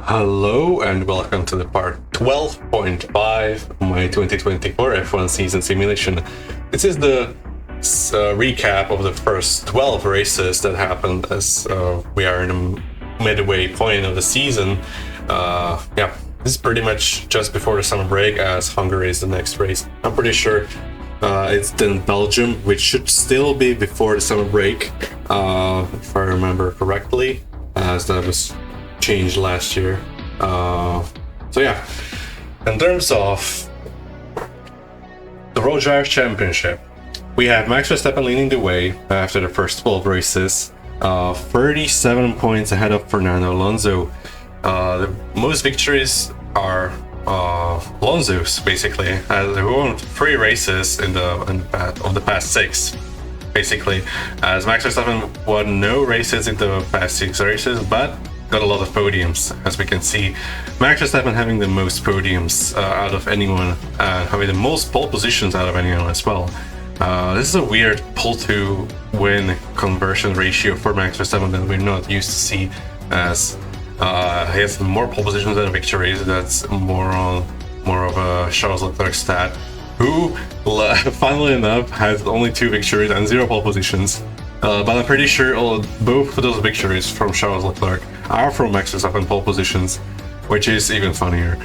Hello and welcome to the part 12.5 of my 2024 F1 season simulation. This is the recap of the first 12 races that happened as we are in the midway point of the season. This is pretty much just before the summer break, as Hungary is the next race. I'm pretty sure it's in Belgium, which should still be before the summer break, if I remember correctly, as that was changed last year. In terms of the Road Drivers Championship, we have Max Verstappen leading the way after the first 12 races, 37 points ahead of Fernando Alonso. The most victories are Alonso's, basically. They won 3 races of the past 6. Basically, as Max Verstappen won no races in the past 6 races, but got a lot of podiums. As we can see, Max Verstappen having the most podiums out of anyone, having the most pole positions out of anyone as well. This is a weird pole to win conversion ratio for Max Verstappen that we're not used to see, as he has more pole positions than victories. That's more of a Charles Leclerc stat, who funnily enough has only 2 victories and 0 pole positions. But I'm pretty sure both of those victories from Charles Leclerc are from Max Verstappen pole positions, which is even funnier.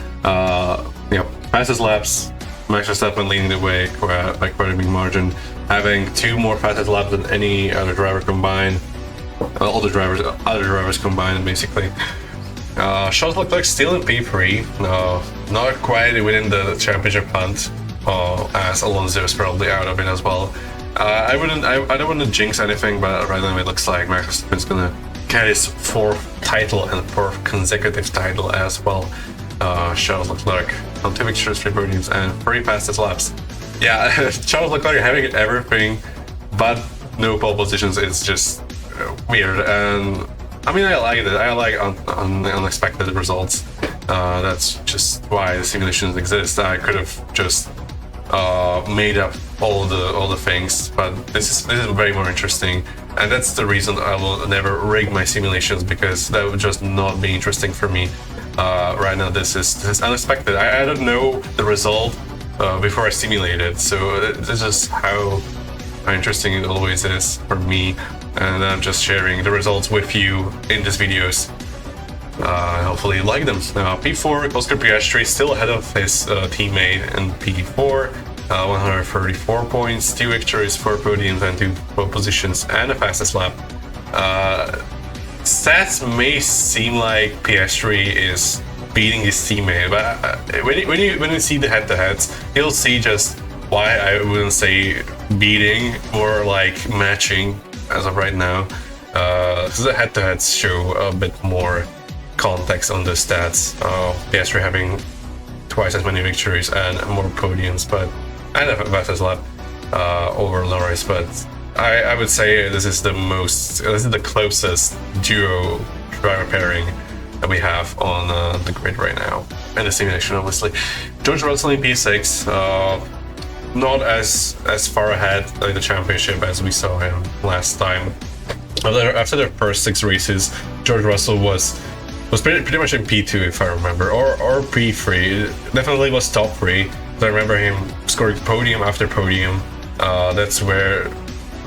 Fastest laps, Max Verstappen leading the way by quite a big margin, having 2 more fastest laps than any other driver combined. Other drivers combined, basically. Charles Leclerc still in P3, not quite within the championship hunt, as Alonso is probably out of it as well. I don't want to jinx anything, but right now it looks like Max Verstappen's gonna get his 4th title and 4th consecutive title as well. Charles Leclerc on 2 victories, 3 podiums, and 3 fastest laps. Yeah, Charles Leclerc having everything, but no pole positions is just weird. And I mean, I like it. I like unexpected results. That's just why the simulations exist. I could have just made up all the things, but this is very more interesting, and that's the reason I will never rig my simulations, because that would just not be interesting for me. Right now this is unexpected. I don't know the result before I simulate it, so this is how interesting it always is for me, and I'm just sharing the results with you in these videos. Hopefully you like them. P4, Oscar Piastri still ahead of his teammate in P4, 134 points, 2 victories, 4 podiums, and 2 pole positions, and a fastest lap. Stats may seem like Piastri is beating his teammate, but when you see the head-to-heads, you'll see just why I wouldn't say beating, more like matching as of right now. So the head-to-heads show a bit more context on the stats. Piastri having twice as many victories and more podiums, and a fastest lap over Norris. But I would say this is the closest duo driver pairing that we have on the grid right now, and the simulation, obviously. George Russell in P6, not as far ahead in the championship as we saw him last time. After the first 6 races, George Russell was pretty much in P2, if I remember, or P3. It definitely was top 3. I remember him scoring podium after podium. That's where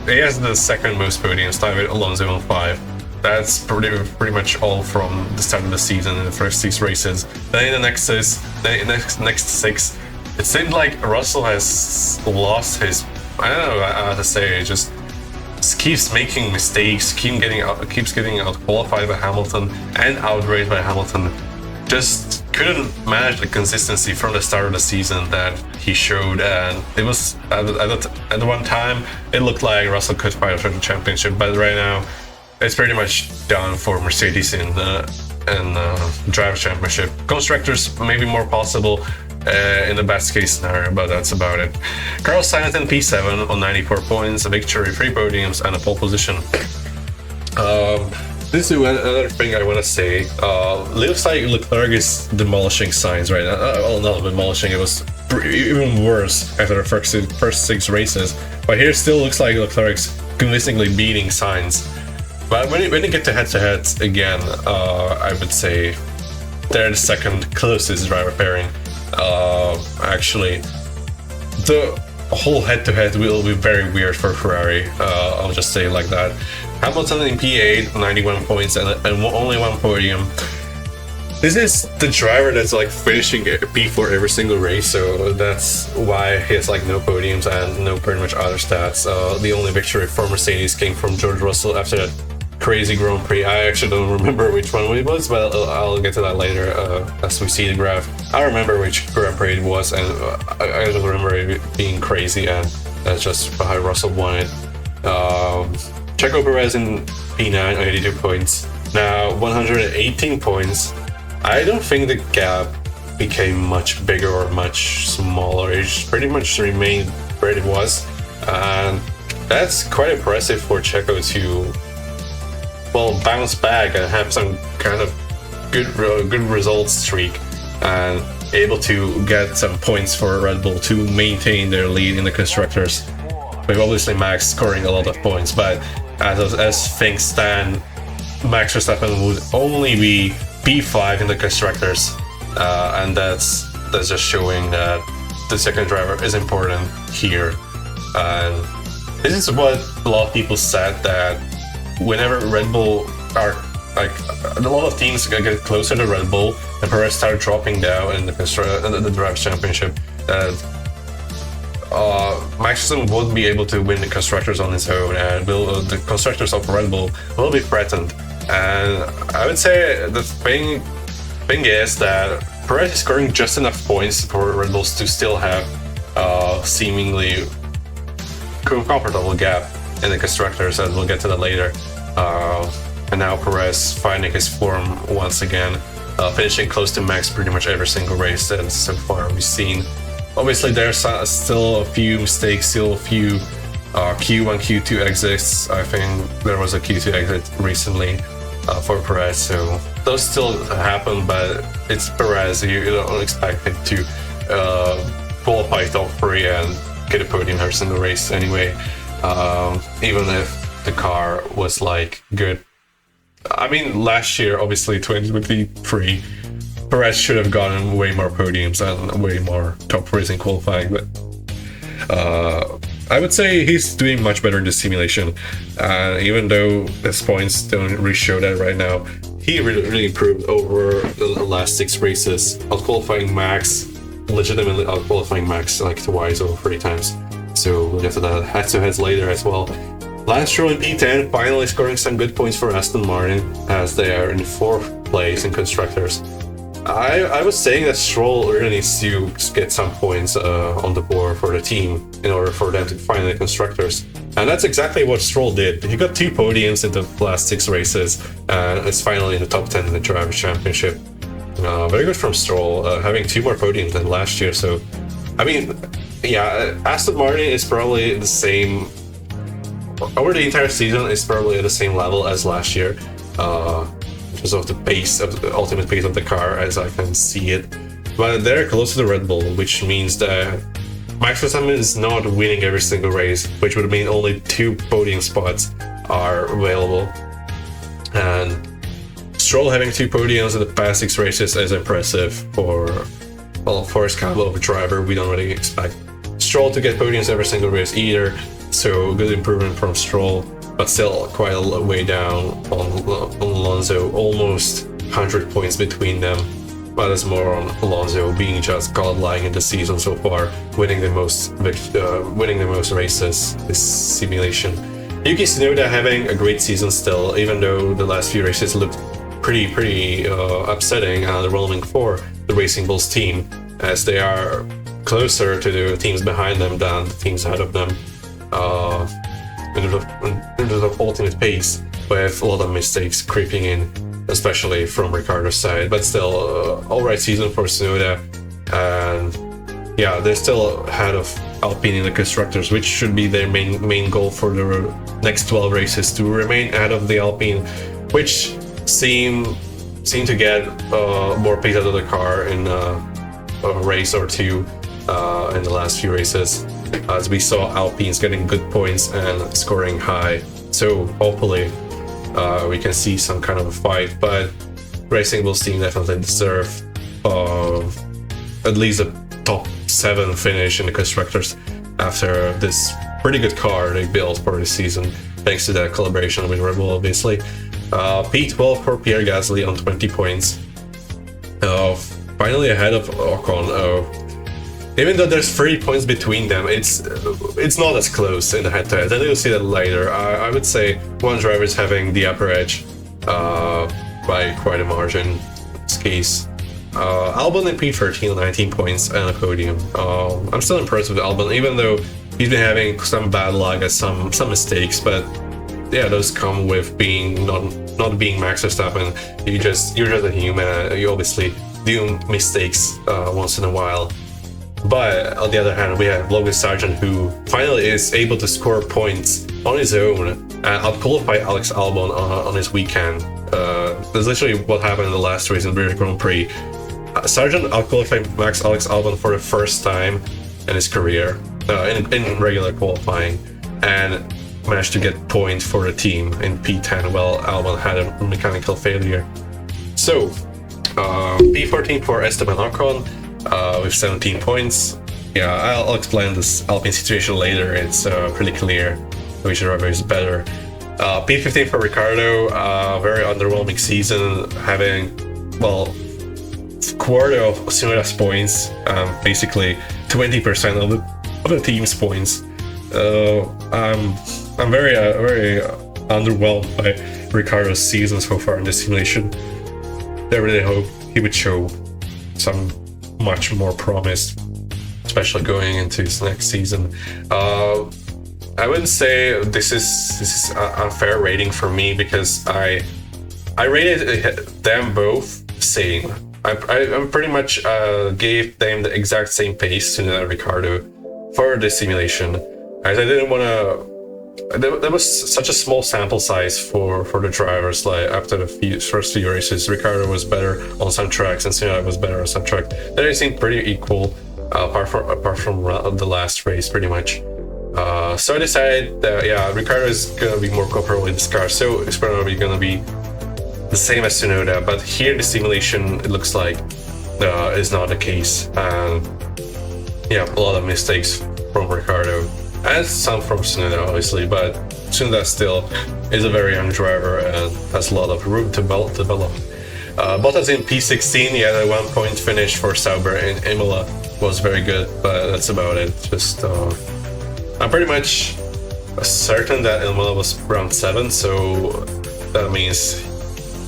he has the 2nd most podiums, tied with Alonso on 5. That's pretty much all from the start of the season in the first 6 races. Then in the next 6, it seemed like Russell has lost his, I don't know how to say it, just keeps making mistakes, keeps getting out qualified by Hamilton and outraced by Hamilton. Just couldn't manage the consistency from the start of the season that he showed, and it was at one time it looked like Russell could fight for the championship, but right now it's pretty much done for Mercedes in the Drivers' Championship. Constructors maybe more possible in the best case scenario, but that's about it. Carlos Sainz in P7 on 94 points, a victory, 3 podiums, and a pole position. This is another thing I want to say. Looks like Leclerc is demolishing Sainz right now. Well, not demolishing, it was even worse after the first 6 races. But here still looks like Leclerc's convincingly beating Sainz. But when you get to head-to-heads again, I would say they're the second closest driver pairing. Actually, the whole head-to-head will be very weird for Ferrari. I'll just say it like that. Hamilton in P8, 91 points and only one podium. This is the driver that's like finishing P4 every single race, so that's why he has like no podiums and no pretty much other stats. The only victory for Mercedes came from George Russell after that crazy Grand Prix. I actually don't remember which one it was, but I'll get to that later as we see the graph. I remember which Grand Prix it was, and I just remember it being crazy, and that's just how Russell won it. Checo Perez in P9, 82 points. Now 118 points. I don't think the gap became much bigger or much smaller. It just pretty much remained where it was, and that's quite impressive for Checo to, well, bounce back and have some kind of good results streak and able to get some points for Red Bull to maintain their lead in the constructors. With obviously Max scoring a lot of points, but as things stand, Max Verstappen would only be P5 in the constructors, and that's just showing that the second driver is important here. And this is what a lot of people said, that whenever Red Bull are like, a lot of teams get closer to Red Bull and Perez start dropping down in the Drivers' Championship, Max Verstappen won't be able to win the constructors on his own, and the constructors of Red Bull will be threatened. And I would say the thing is that Perez is scoring just enough points for Red Bulls to still have seemingly comfortable gap in the constructors, and we'll get to that later. And now Perez finding his form once again, finishing close to Max pretty much every single race that so far we've seen. Obviously, there's still a few mistakes, still a few Q1, Q2 exits. I think there was a Q2 exit recently for Perez, so those still happen, but it's Perez. You don't expect him to qualify top 3 and get a podium every single race anyway, even if the car was like good. I mean, last year, obviously 2023, Perez should have gotten way more podiums and way more top 3s in qualifying, but I would say he's doing much better in the simulation. Even though his points don't really show that right now, he really improved over the last 6 races, out-qualifying Max, legitimately out-qualifying Max like twice or 3 times. So we'll get to that head-to-heads later as well. Lance Stroll in P10, finally scoring some good points for Aston Martin, as they are in 4th place in constructors. I was saying that Stroll really needs to get some points on the board for the team in order for them to find the constructors. And that's exactly what Stroll did. He got 2 podiums in the last 6 races and is finally in the top 10 in the Drivers' Championship. Very good from Stroll, having 2 more podiums than last year. So, I mean, yeah, Aston Martin is probably the same, over the entire season, is probably at the same level as last year. Of the pace, of the ultimate pace of the car, as I can see it, but they're close to the Red Bull, which means that Max Verstappen is not winning every single race, which would mean only 2 podium spots are available. And Stroll having 2 podiums in the past 6 races is impressive for his caliber of a driver. We don't really expect Stroll to get podiums every single race either, so good improvement from Stroll, but still quite a way down on Alonso, almost 100 points between them. But it's more on Alonso being just godlike in the season so far, winning the most races this simulation. Yuki Tsunoda having a great season still, even though the last few races looked pretty upsetting and underwhelming for the Racing Bulls team, as they are closer to the teams behind them than the teams ahead of them. In terms of ultimate pace, with a lot of mistakes creeping in, especially from Ricciardo's side, but still alright season for Tsunoda. And yeah, they're still ahead of Alpine in the constructors, which should be their main goal for the next 12 races, to remain ahead of the Alpine, which seem to get more pace out of the car in a race or 2 in the last few races, as we saw Alpines getting good points and scoring high. So hopefully we can see some kind of a fight. But Racing Bulls team definitely deserve at least a top 7 finish in the constructors after this pretty good car they built for the season, thanks to that collaboration with Red Bull, obviously. P12 for Pierre Gasly on 20 points. Finally ahead of Ocon. Even though there's 3 points between them, it's not as close in the head-to-head, and you'll see that later. I would say one driver is having the upper edge by quite a margin in this case. Albon in P13 on 19 points and a podium. I'm still impressed with Albon, even though he's been having some bad luck and some mistakes, but yeah, those come with being not being Max Verstappen. You're just a human. You obviously do mistakes once in a while. But on the other hand, we have Logan Sargent, who finally is able to score points on his own and outqualify Alex Albon on his weekend. That's literally what happened in the last race in the British Grand Prix. Sargent outqualified Alex Albon for the first time in his career in regular qualifying, and managed to get points for the team in P10 while Albon had a mechanical failure. So P14 for Esteban Ocon with 17 points. Yeah, I'll explain this Alpine situation later. It's pretty clear which driver is better. P15 for Ricciardo, very underwhelming season, having, well, quarter of Tsunoda's points, basically 20% of the team's points. I'm very underwhelmed by Ricciardo's season so far in this simulation. I really hope he would show some much more promise, especially going into his next season. I wouldn't say this is a fair rating for me, because I rated them both same. I pretty much gave them the exact same pace to Ricciardo for this simulation, as I didn't want to. There was such a small sample size for the drivers. Like after the first few races, Ricciardo was better on some tracks and Tsunoda was better on some tracks. They seemed pretty equal, apart from the last race, pretty much. So I decided that Ricciardo is gonna be more comfortable with this car, so it's probably gonna be the same as Tsunoda. But here the simulation, it looks like is not the case, and a lot of mistakes from Ricciardo. And some from Tsunoda, obviously, but Tsunoda still is a very young driver and has a lot of room to develop. Bottas in P16, he had a 1 point finish for Sauber in Imola, was very good, but that's about it. Just I'm pretty much certain that Imola was round 7, so that means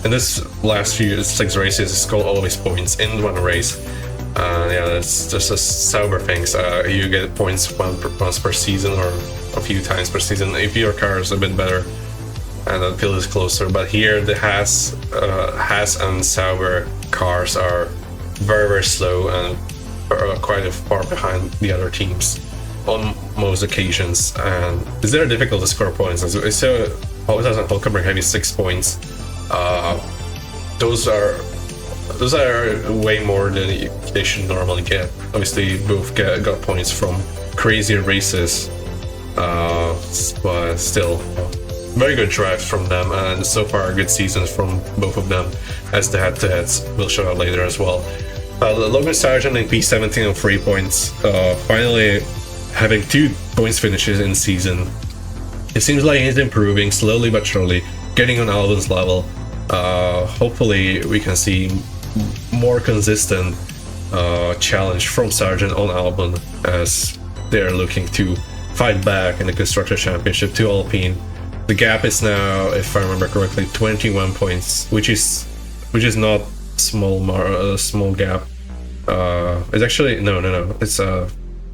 in this last few 6 races, he scored all of his points in one race. It's just a Sauber thing. You get points once per season or a few times per season if your car is a bit better and the field is closer. But here the Haas and Sauber cars are very slow and quite far behind the other teams on most occasions, and it's very difficult to score points. So Bottas and Hülkenberg having 6 points. Those are way more than they should normally get. Obviously, both got points from crazier races, but still, very good drives from them, and so far good seasons from both of them, as the head-to-heads will show out later as well. Logan Sargent in P17 on 3 points, finally having 2 points finishes in season. It seems like he's improving slowly but surely, getting on Albon's level. Hopefully we can see more consistent challenge from Sargent on Albon, as they're looking to fight back in the Constructor Championship to Alpine. The gap is now, if I remember correctly, 21 points, which is not a small gap. It's actually no. It's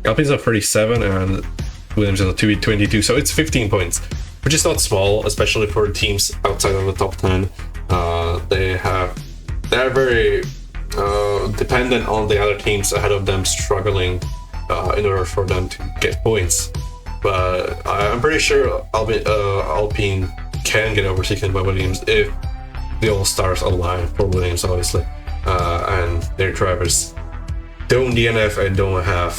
Alpine's on 37 and Williams on 22, so it's 15 points, which is not small, especially for teams outside of the top 10. They're very dependent on the other teams ahead of them struggling in order for them to get points. But I'm pretty sure Alpine can get overtaken by Williams if the All-Stars align for Williams, obviously, and their drivers don't DNF and don't have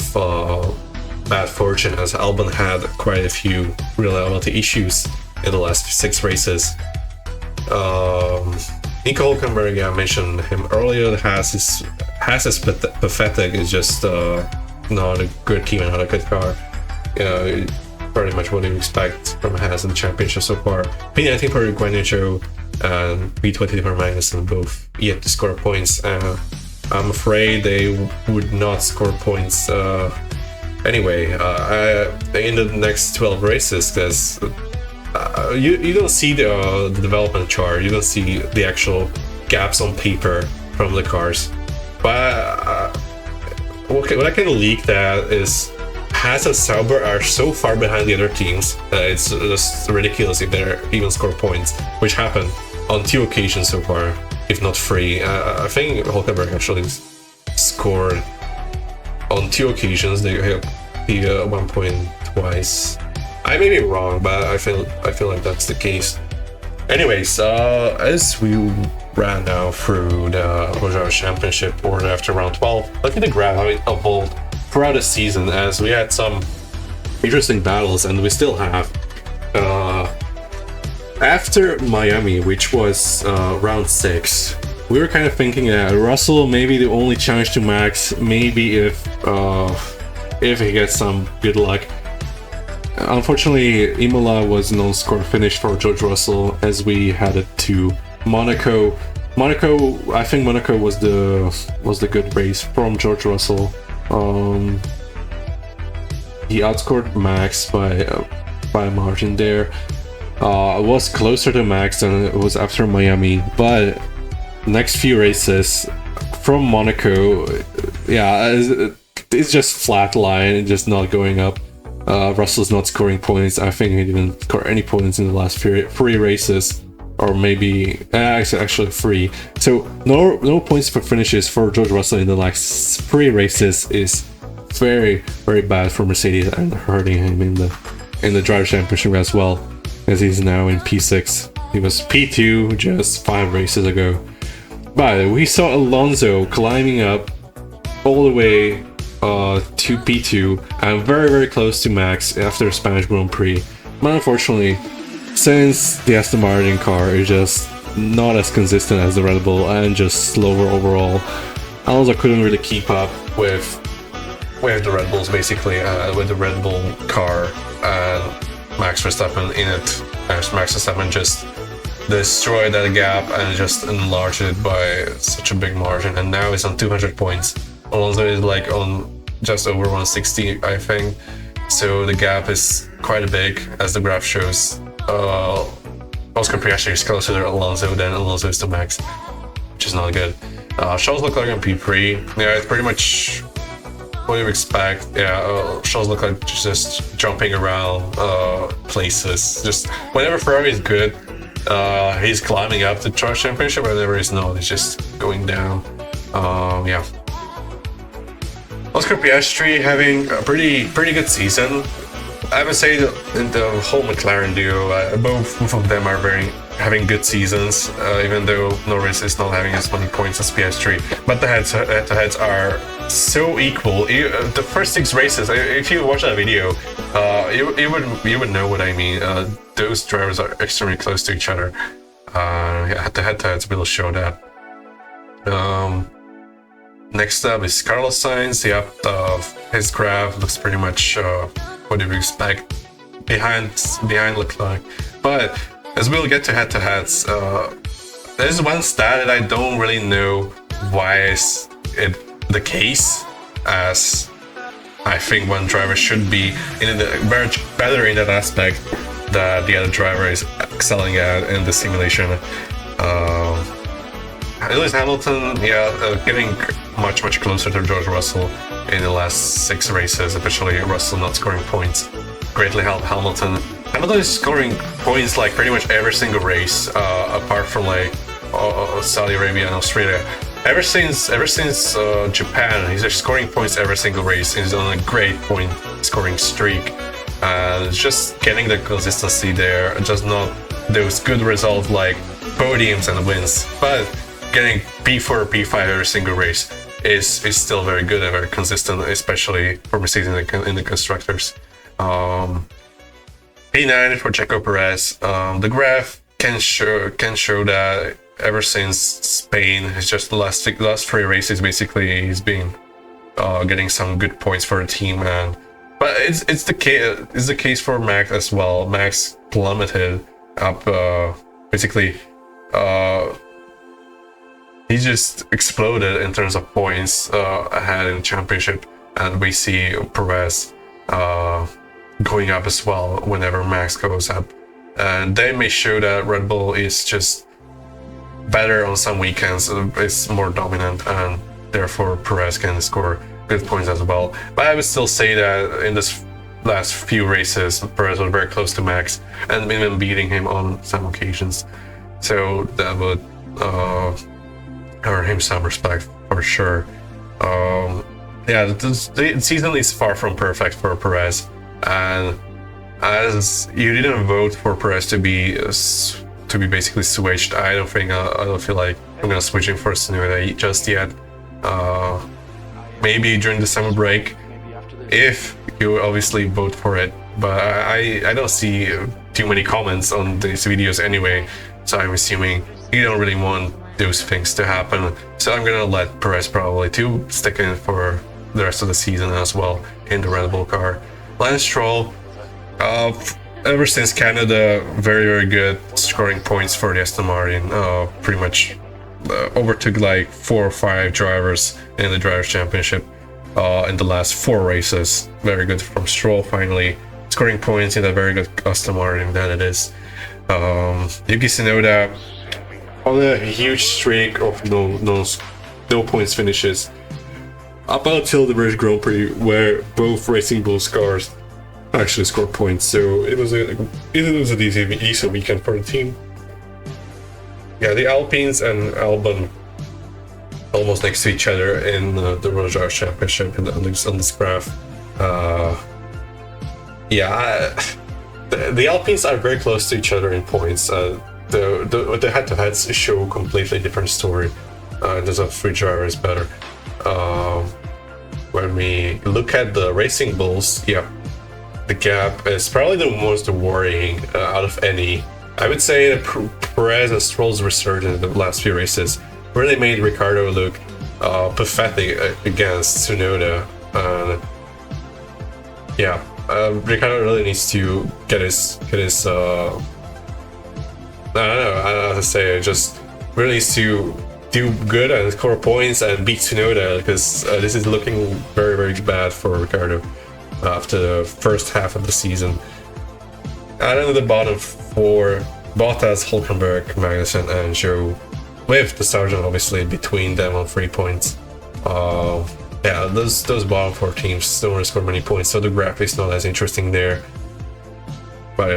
bad fortune, as Albon had quite a few reliability issues in the last 6 races. Nico Hülkenberg, I mentioned him earlier. Haas is pathetic. It's just not a good team and not a good car. Pretty much what you expect from Haas in the championship so far. P19 for Guan Yu Zhou and B20 for Magnussen, both yet to score points. I'm afraid they would not score points anyway in the next 12 races, because you don't see the development chart, you don't see the actual gaps on paper from the cars. But what I can leak that is Haas and Sauber are so far behind the other teams that it's just ridiculous if they even score points, which happened on 2 occasions so far, if not 3. I think Hülkenberg actually scored on 2 occasions. He 1 point twice. I may be wrong, but I feel like that's the case. Anyways, as we ran now through the Roger Championship order after round 12, look at the graph how it evolved throughout the season, as we had some interesting battles, and we still have. After Miami, which was round 6, we were kind of thinking that Russell may be the only challenge to Max, maybe if he gets some good luck. Unfortunately, Imola was a non-score finish for George Russell as we headed to Monaco. I think Monaco was the good race from George Russell. He outscored Max by a margin there. It was closer to Max than it was after Miami, but next few races from Monaco, it's just flat line, just not going up. Russell's not scoring points. I think he didn't score any points in the last 3 races, or maybe actually 3. So no points for finishes for George Russell in the last 3 races is very, very bad for Mercedes, and hurting him in the driver championship as well, as he's now in P6. He was P2 just 5 races ago. But we saw Alonso climbing up all the way to P2 and very, very close to Max after Spanish Grand Prix. But unfortunately, since the Aston Martin car is just not as consistent as the Red Bull and just slower overall, Alonso couldn't really keep up with the Red Bulls, basically, with the Red Bull car, and Max Verstappen in it. Max Verstappen just destroyed that gap and just enlarged it by such a big margin, and now it's on 200 points. Alonso is like on just over 160, I think. So the gap is quite big, as the graph shows. Oscar Piastri is closer to Alonso than Alonso is to Max, which is not good. Charles Leclerc on P3. Yeah, it's pretty much what you expect. Yeah, Charles Leclerc just jumping around places. Just whenever Ferrari is good, he's climbing up the Drive Championship. Whenever he's not, he's just going down. Yeah. Oscar Piastri having a pretty good season. I would say that in the whole McLaren duo, both of them are having good seasons, even though Norris is not having as many points as Piastri. But the head-to-heads are so equal. The first 6 races, if you watch that video, you would know what I mean. Those drivers are extremely close to each other. The head-to-heads will show that. Next up is Carlos Sainz. His graph looks pretty much what you would expect behind Leclerc. But as we'll get to head-to-heads, there's one stat that I don't really know why is it the case, as I think one driver should be very better in that aspect that the other driver is excelling at in the simulation. Lewis Hamilton, getting much closer to George Russell in the last 6 races, especially Russell not scoring points. Greatly helped Hamilton. Hamilton is scoring points like pretty much every single race, apart from like Saudi Arabia and Australia. Ever since Japan, he's scoring points every single race. He's on a great point scoring streak. Just getting the consistency there, just not those good results like podiums and wins, but getting P4 or P5 every single race is still very good and very consistent, especially for Mercedes in the constructors. P9 for Checo Perez. The graph can show that ever since Spain. It's just the last 3 races basically he's been getting some good points for the team, but it's the case for Max as well. Max plummeted up, basically he just exploded in terms of points ahead in the championship, and we see Perez going up as well whenever Max goes up, and they may show that Red Bull is just better on some weekends, it's more dominant, and therefore Perez can score good points as well. But I would still say that in this last few races Perez was very close to Max and even beating him on some occasions, so that would earn him some respect for sure. Yeah, the season is far from perfect for Perez, and as you didn't vote for Perez to be basically switched, I don't feel like I'm gonna switch him for Tsunoda just yet. Maybe during the summer break, if you obviously vote for it, but I don't see too many comments on these videos anyway, so I'm assuming you don't really want those things to happen. So I'm gonna let Perez probably to stick in for the rest of the season as well in the Red Bull car. Lance Stroll, ever since Canada, very good scoring points for the Aston Martin. Pretty much overtook like 4 or 5 drivers in the Drivers' Championship in the last 4 races. Very good from Stroll, finally scoring points in a very good Aston Martin that it is. Yuki Tsunoda on a huge streak of no points finishes up until the British Grand Prix, where both Racing Bulls cars actually scored points. So it was a decent weekend for the team. Yeah, the Alpines and Albon almost next to each other in the World Drivers' Championship on this graph. The Alpines are very close to each other in points. The head-to-heads show a completely different story. There's a 3 drivers better. When we look at the Racing Bulls, yeah, the gap is probably the most worrying out of any. I would say that Perez and Stroll's resurgence in the last few races really made Ricciardo look pathetic against Tsunoda. Ricciardo really needs to get his I don't know how to say it, just really needs to do good and score points and beat Tsunoda, because this is looking very bad for Ricciardo after the first half of the season. And then the bottom 4, Bottas, Hülkenberg, Magnussen and Zhou, with the Sargent obviously between them on 3 points. Those bottom 4 teams don't really score many points, so the graph is not as interesting there. But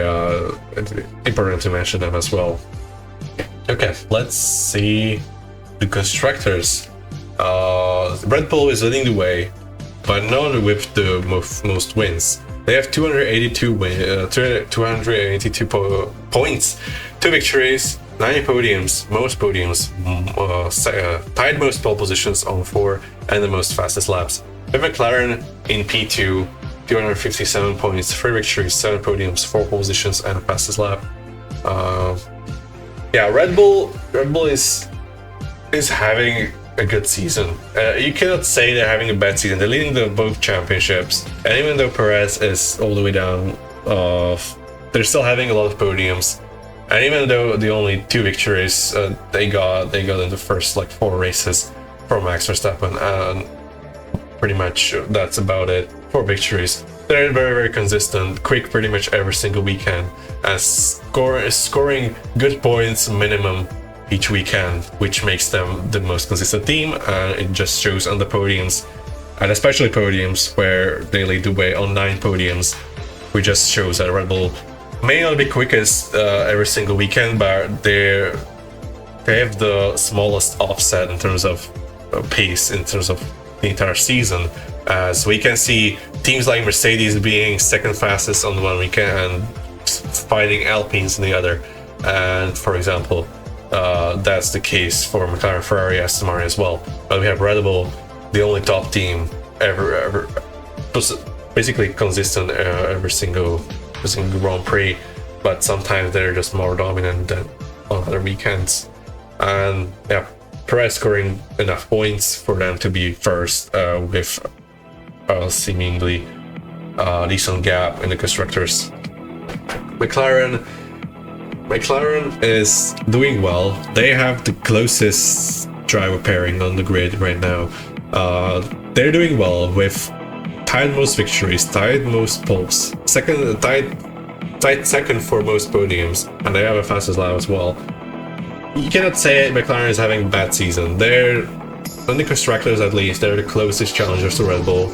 it's important to mention them as well. Okay, let's see the constructors. Red Bull is leading the way, but not with the most wins. They have 282 points, 2 victories, 9 podiums, most podiums, tied most pole positions on 4, and the most fastest laps. With McLaren in P2, 257 points, 3 victories, 7 podiums, 4 pole positions, and a fastest lap. Red Bull is having a good season. You cannot say they're having a bad season. They're leading both championships, and even though Perez is all the way down, they're still having a lot of podiums. And even though the only 2 victories they got in the first 4 races for Max Verstappen, and pretty much that's about it. 4 victories. They're very consistent, quick pretty much every single weekend, and scoring good points minimum each weekend, which makes them the most consistent team, and it just shows on the podiums, and especially podiums where they lead the way on 9 podiums, which just shows that Red Bull may not be quickest every single weekend, but they have the smallest offset in terms of pace in terms of the entire season, as we can see teams like Mercedes being second fastest on one weekend and fighting Alpines in the other. And for example, that's the case for McLaren, Ferrari, Aston Martin as well. But we have Red Bull, the only top team ever basically consistent every single Grand Prix, but sometimes they're just more dominant than on other weekends. and yeah, Perez scoring enough points for them to be first with seemingly decent gap in the constructors. McLaren is doing well. They have the closest driver pairing on the grid right now. They're doing well with tied most victories, tied most poles, tied second for most podiums, and they have a fastest lap as well. You cannot say McLaren is having a bad season. They're, on the constructors at least, they're the closest challengers to Red Bull.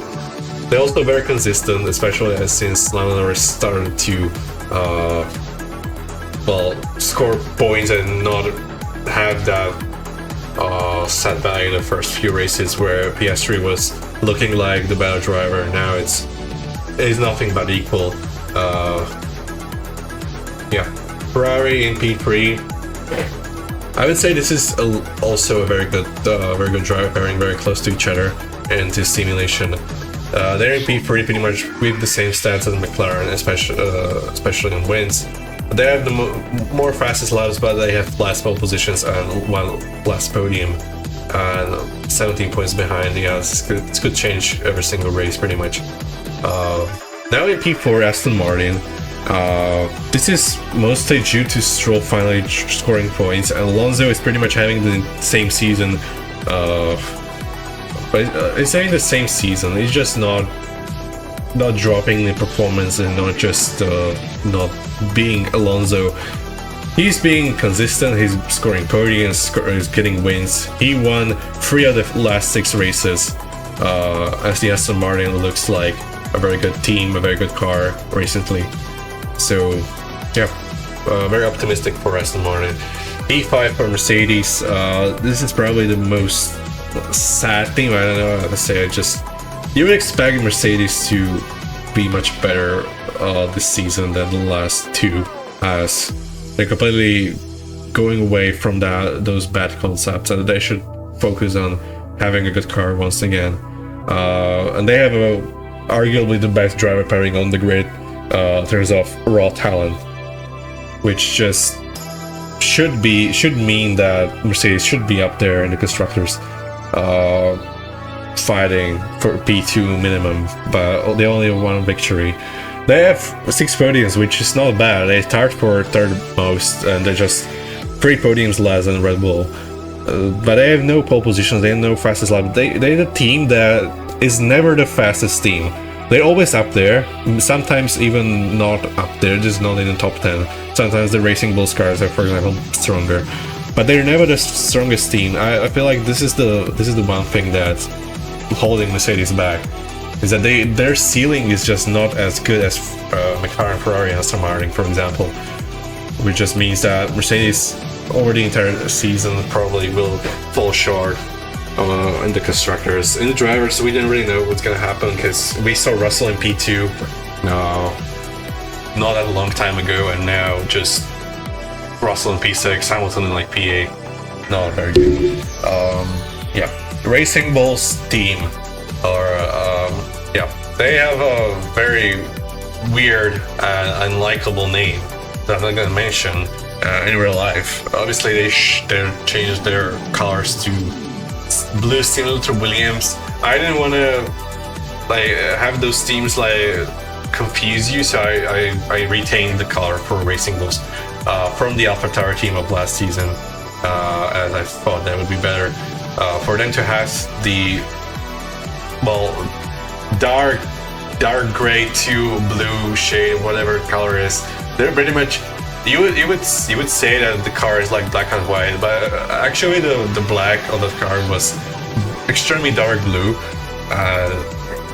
They're also very consistent, especially since Lando Norris started to score points and not have that setback in the first few races where Piastri was looking like the better driver. Now it's nothing but equal. Ferrari in P3. I would say this is also a very good driver pairing, very close to each other in this simulation. They're in P3 pretty much with the same stats as McLaren, especially on wins. They have the more fastest laps, but they have less pole positions and one less podium, and 17 points behind. Yeah, it's good change every single race pretty much. Now in P4, Aston Martin. This is mostly due to Stroll finally scoring points, and Alonso is pretty much having the same season. But it's having the same season. He's just not dropping the performance and not just not being Alonso. He's being consistent. He's scoring podiums, he's getting wins. He won 3 of the last 6 races. As the Aston Martin looks like a very good team, a very good car recently. So yeah, very optimistic for Aston Martin. P5 for Mercedes. This is probably the most sad thing. I don't know how to say it. You would expect Mercedes to be much better this season than the last 2, as they're completely going away from those bad concepts, and they should focus on having a good car once again. And they have arguably the best driver pairing on the grid in terms of raw talent, which just should mean that Mercedes should be up there in the constructors, fighting for P2 minimum, but they only have 1 victory. They have 6 podiums, which is not bad. They tied for 3rd most, and they're just 3 podiums less than Red Bull. But they have no pole positions, they have no fastest lap. They're the team that is never the fastest team. They're always up there, sometimes even not up there, just not in the top 10. Sometimes the Racing Bulls cars are, for example, stronger. But they're never the strongest team. I feel like this is the one thing that's holding Mercedes back, is that their ceiling is just not as good as McLaren, Ferrari, and Aston Martin, for example. Which just means that Mercedes over the entire season probably will fall short in the constructors. In the drivers, we didn't really know what's gonna happen because we saw Russell in P2 not that long time ago, and now just Russell in P6, Hamilton in like P8. Not very good. Yeah, Racing Bulls team they have a very weird and unlikable name that I'm not gonna mention in real life. Obviously, they changed their colors to blue, similar to Williams. I didn't want to have those teams confuse you, so I retained the color for Racing Bulls from the AlphaTauri team of last season, as I thought that would be better for them to have the dark gray to blue shade, whatever color is. They're pretty much, you would say that the car is like black and white, but actually the black of the car was extremely dark blue.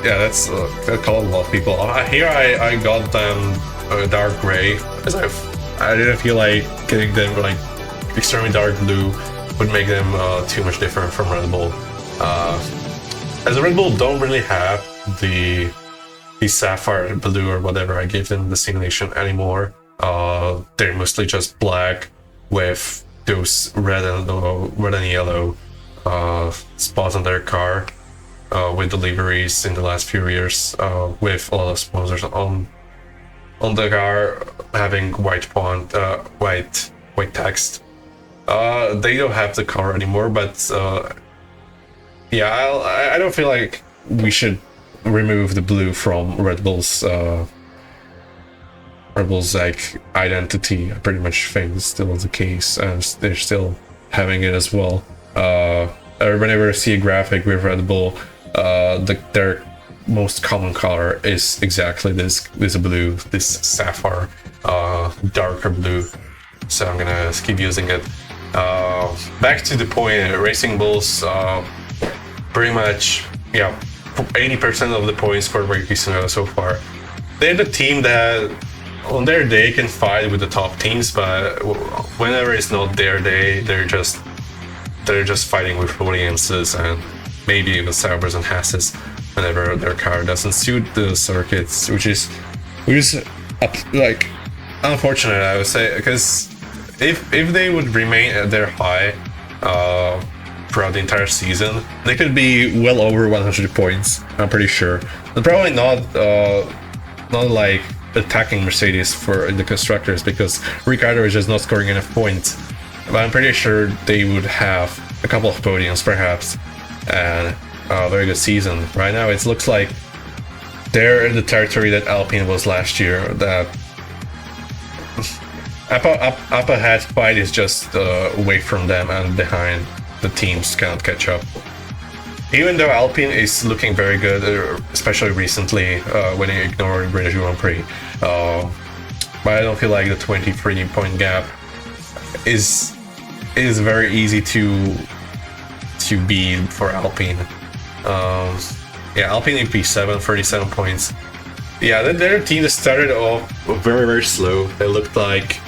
Yeah, that's that called a lot of people. Here I got them dark gray, as I didn't feel like getting them like extremely dark blue would make them too much different from Red Bull. As Red Bull don't really have the sapphire blue or whatever I gave them the simulation anymore. They're mostly just black with those red and yellow spots on their car, with the liveries in the last few years, with a lot of sponsors on the car having white font, white text. They don't have the car anymore, but yeah, I don't feel like we should remove the blue from Red Bull's like identity. I pretty much think it's still the case, and they're still having it as well. Whenever I see a graphic with Red Bull, their most common color is exactly this blue, this sapphire, darker blue. So I'm gonna keep using it. Back to the point, Racing Bulls, pretty much, yeah, 80% of the points for Ricky Tsunoda so far. They're the team that on their day can fight with the top teams, but whenever it's not their day, they're just fighting with Williamses and maybe even Saubers and Hasses whenever their car doesn't suit the circuits, which is like unfortunate, I would say, because if they would remain at their high throughout the entire season, they could be well over 100 points. I'm pretty sure. But probably not like attacking Mercedes for the constructors, because Ricciardo is just not scoring enough points. But I'm pretty sure they would have a couple of podiums, perhaps, and a very good season. Right now, it looks like they're in the territory that Alpine was last year. That up ahead fight is just away from them, and behind the teams cannot catch up. Even though Alpine is looking very good, especially recently when they ignored British Grand Prix, but I don't feel like the 23-point gap is very easy to beat for Alpine. Yeah, Alpine in P7, 37 points. Yeah, their team started off very, very slow. They looked like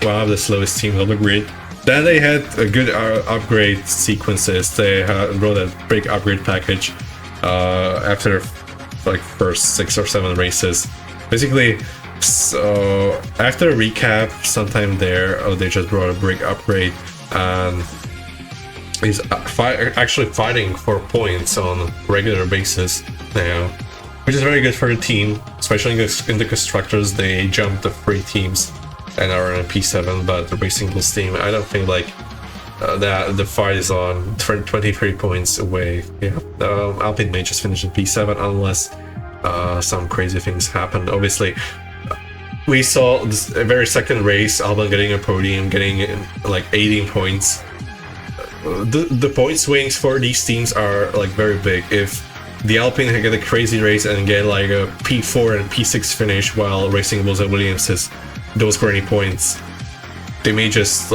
one of the slowest teams on the grid. Then they had a good upgrade sequences. They wrote a big upgrade package after like first 6 or 7 races. Basically, so after a recap, sometime there, they just brought a big upgrade and is actually fighting for points on a regular basis now, which is very good for the team, especially in the constructors. They jumped the 3 teams and are in P7, but the Racing Bulls team, I don't think like that the fight is on 23 points away. Yeah, Alpine may just finish in P7 unless some crazy things happen. Obviously, we saw this very second race, Albon getting a podium, getting like 18 points. The point swings for these teams are like very big. If the Alpine get a crazy race and get like a P4 and P6 finish, while Racing Bulls and Williams don't score any points, they may just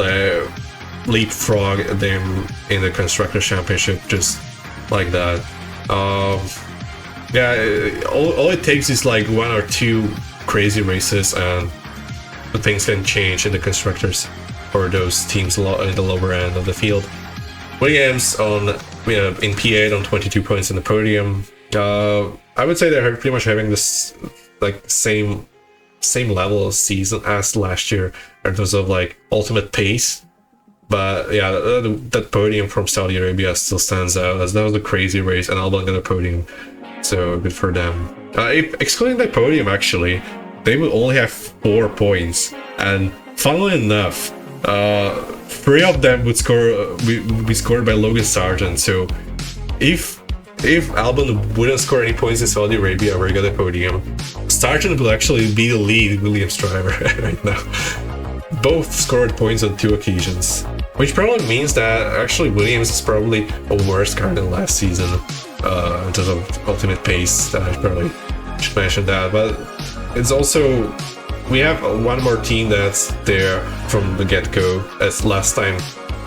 leapfrog them in the Constructors' Championship just like that. Yeah, all it takes is like 1 or 2 crazy races and things can change in the Constructors for those teams in the lower end of the field. Williams in P8 on 22 points in the podium. I would say they're pretty much having this like same level of season as last year in terms of like ultimate pace. But yeah, that podium from Saudi Arabia still stands out, as that was a crazy race and Albon got a podium, so good for them. Excluding that podium, actually, they would only have 4 points, and funnily enough, 3 of them would be scored by Logan Sargent. So if Albon wouldn't score any points in Saudi Arabia where he got a podium, Sargent will actually be the lead Williams driver right now. Both scored points on 2 occasions, which probably means that actually Williams is probably a worse car than last season in terms of ultimate pace. I probably should mention that, but it's also, we have one more team that's there from the get-go as last time,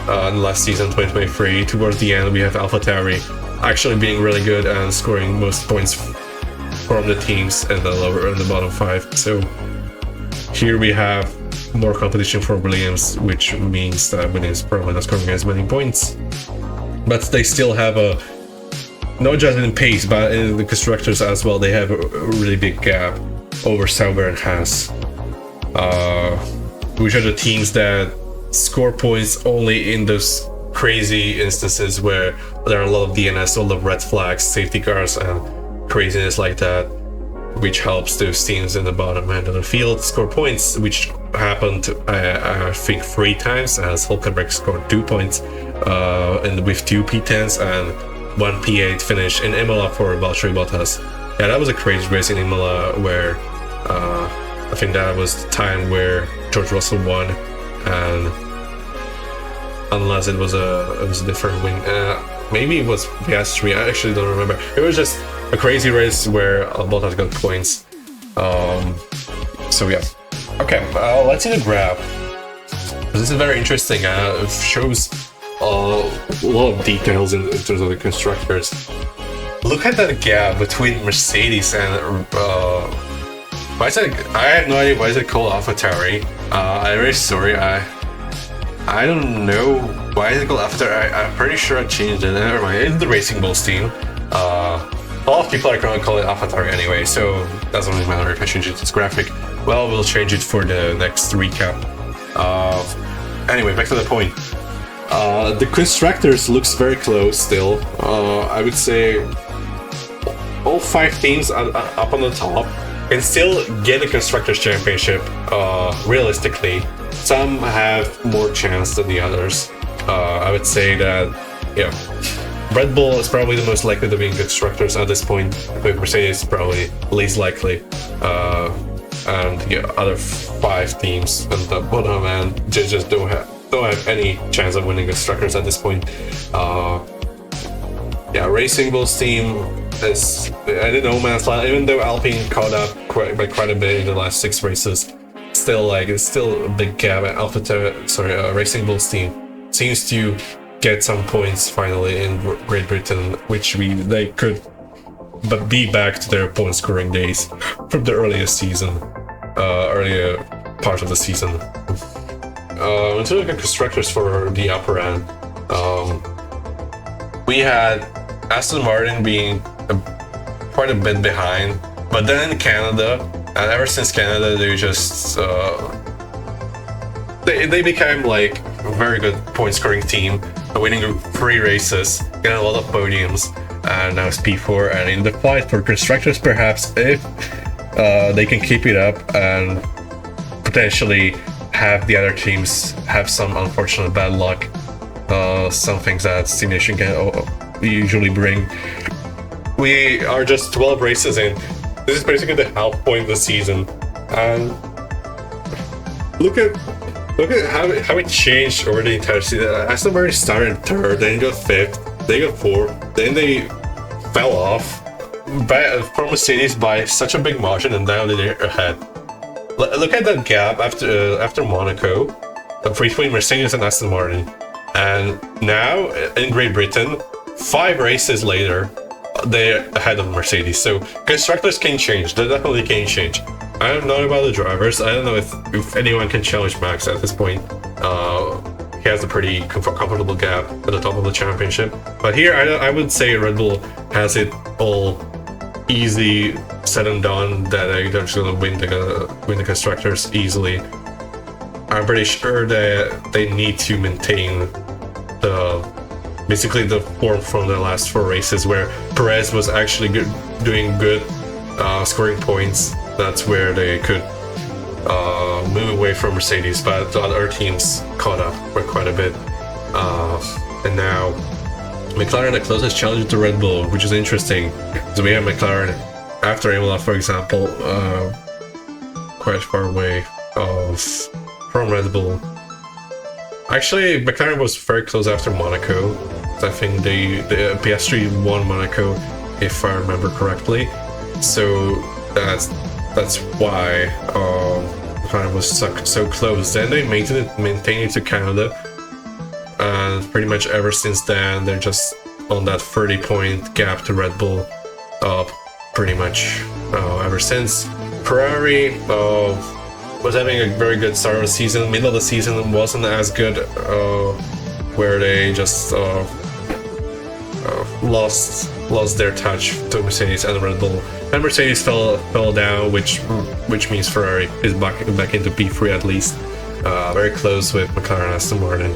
last season 2023. Towards the end, we have AlphaTauri actually being really good and scoring most points from the teams in the bottom 5. So here we have more competition for Williams, which means that Williams probably not scoring as many points. But they still have not just in pace, but in the constructors as well, they have a really big gap over Sauber and Haas, which are the teams that score points only in those crazy instances where there are a lot of DNS, a lot of red flags, safety cars, and craziness like that, which helps those teams in the bottom end of the field score points, which happened, I think 3 times, as Hülkenberg scored 2 points and with 2 P10s and 1 P8 finish in Imola for Valtteri Bottas. Yeah, that was a crazy race in Imola where I think that was the time where George Russell won, and unless it was a different win, maybe it was Piastri, I actually don't remember. It was just a crazy race where Bottas got points. So yeah. Okay, let's see the graph. This is very interesting. It shows a lot of details in terms of the constructors. Look at that gap between Mercedes and why is it? I have no idea why is it called AlphaTauri. I'm very sorry. I don't know why is it called AlphaTauri. I'm pretty sure I changed it. Never mind. It's the Racing Bulls team. A lot of people are going to call it AlphaTauri anyway, so it doesn't really matter if I change it to this graphic. Well, we'll change it for the next recap. Anyway, back to the point. The constructors looks very close still. I would say all 5 teams are up on the top and still get the constructors championship. Realistically, some have more chance than the others. I would say that, yeah, Red Bull is probably the most likely to be in constructors at this point, with Mercedes probably least likely. And yeah, other 5 teams and the bottom end just don't have any chance of winning constructors at this point. Yeah, Racing Bulls team is I don't know, even though Alpine caught up by quite a bit in the last 6 races, still it's still a big gap. Racing Bulls team seems to get some points finally in Great Britain, which they could but be back to their point scoring days from the earlier part of the season. Into the constructors for the upper end, we had Aston Martin being quite a bit behind, but then in Canada, and ever since Canada, they just they became like a very good point scoring team, winning 3 races, getting a lot of podiums, and now it's P4. And in the fight for constructors, perhaps if they can keep it up and potentially have the other teams have some unfortunate bad luck, some things that simulation can usually bring. We are just 12 races in. This is basically the half point of the season, and look at how it changed over the entire season. Aston Martin started 3rd, then got 5th, they got 4th, then they fell off from Mercedes by such a big margin, and now they're ahead. Look at that gap after Monaco between Mercedes and Aston Martin, and now in Great Britain, 5 races later, they're ahead of Mercedes. So constructors can change. They definitely can change. I don't know about the drivers. I don't know if anyone can challenge Max at this point. He has a pretty comfortable gap at the top of the championship. But here, I would say Red Bull has it all easy said and done, that they're just gonna win the constructors easily. I'm pretty sure that they need to maintain basically the form from the last 4 races, where Perez was actually doing good, scoring points. That's where they could move away from Mercedes, but the other teams caught up for quite a bit. And now McLaren the closest challenger to Red Bull, which is interesting. So we have McLaren after Imola, for example, quite far away from Red Bull. Actually, McLaren was very close after Monaco. I think the Piastri won Monaco, if I remember correctly. So that's why McLaren was so close. Then they maintained it to Canada, and pretty much ever since then they're just on that 30-point gap to Red Bull. Pretty much ever since. Ferrari was having a very good start of the season. Middle of the season wasn't as good, where they just lost their touch to Mercedes and Red Bull. And Mercedes fell down, which means Ferrari is back into P3 at least. Very close with McLaren and Aston Martin.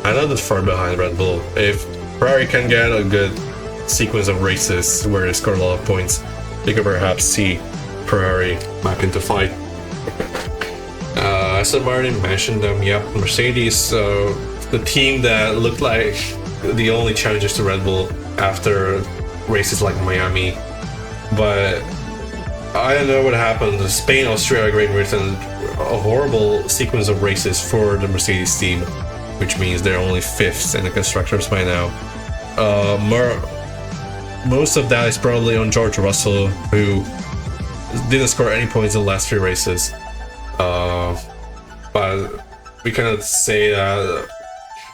I know that's far behind Red Bull. If Ferrari can get a good sequence of races where they score a lot of points, they could perhaps see Ferrari back into fight. Aston Martin mentioned them. Yep, Mercedes, the team that looked like the only challengers to Red Bull after races like Miami. But I don't know what happened. Spain, Australia, Great Britain, a horrible sequence of races for the Mercedes team, which means they're only fifth in the constructors by now. Most of that is probably on George Russell, who didn't score any points in the last 3 races. But we cannot say that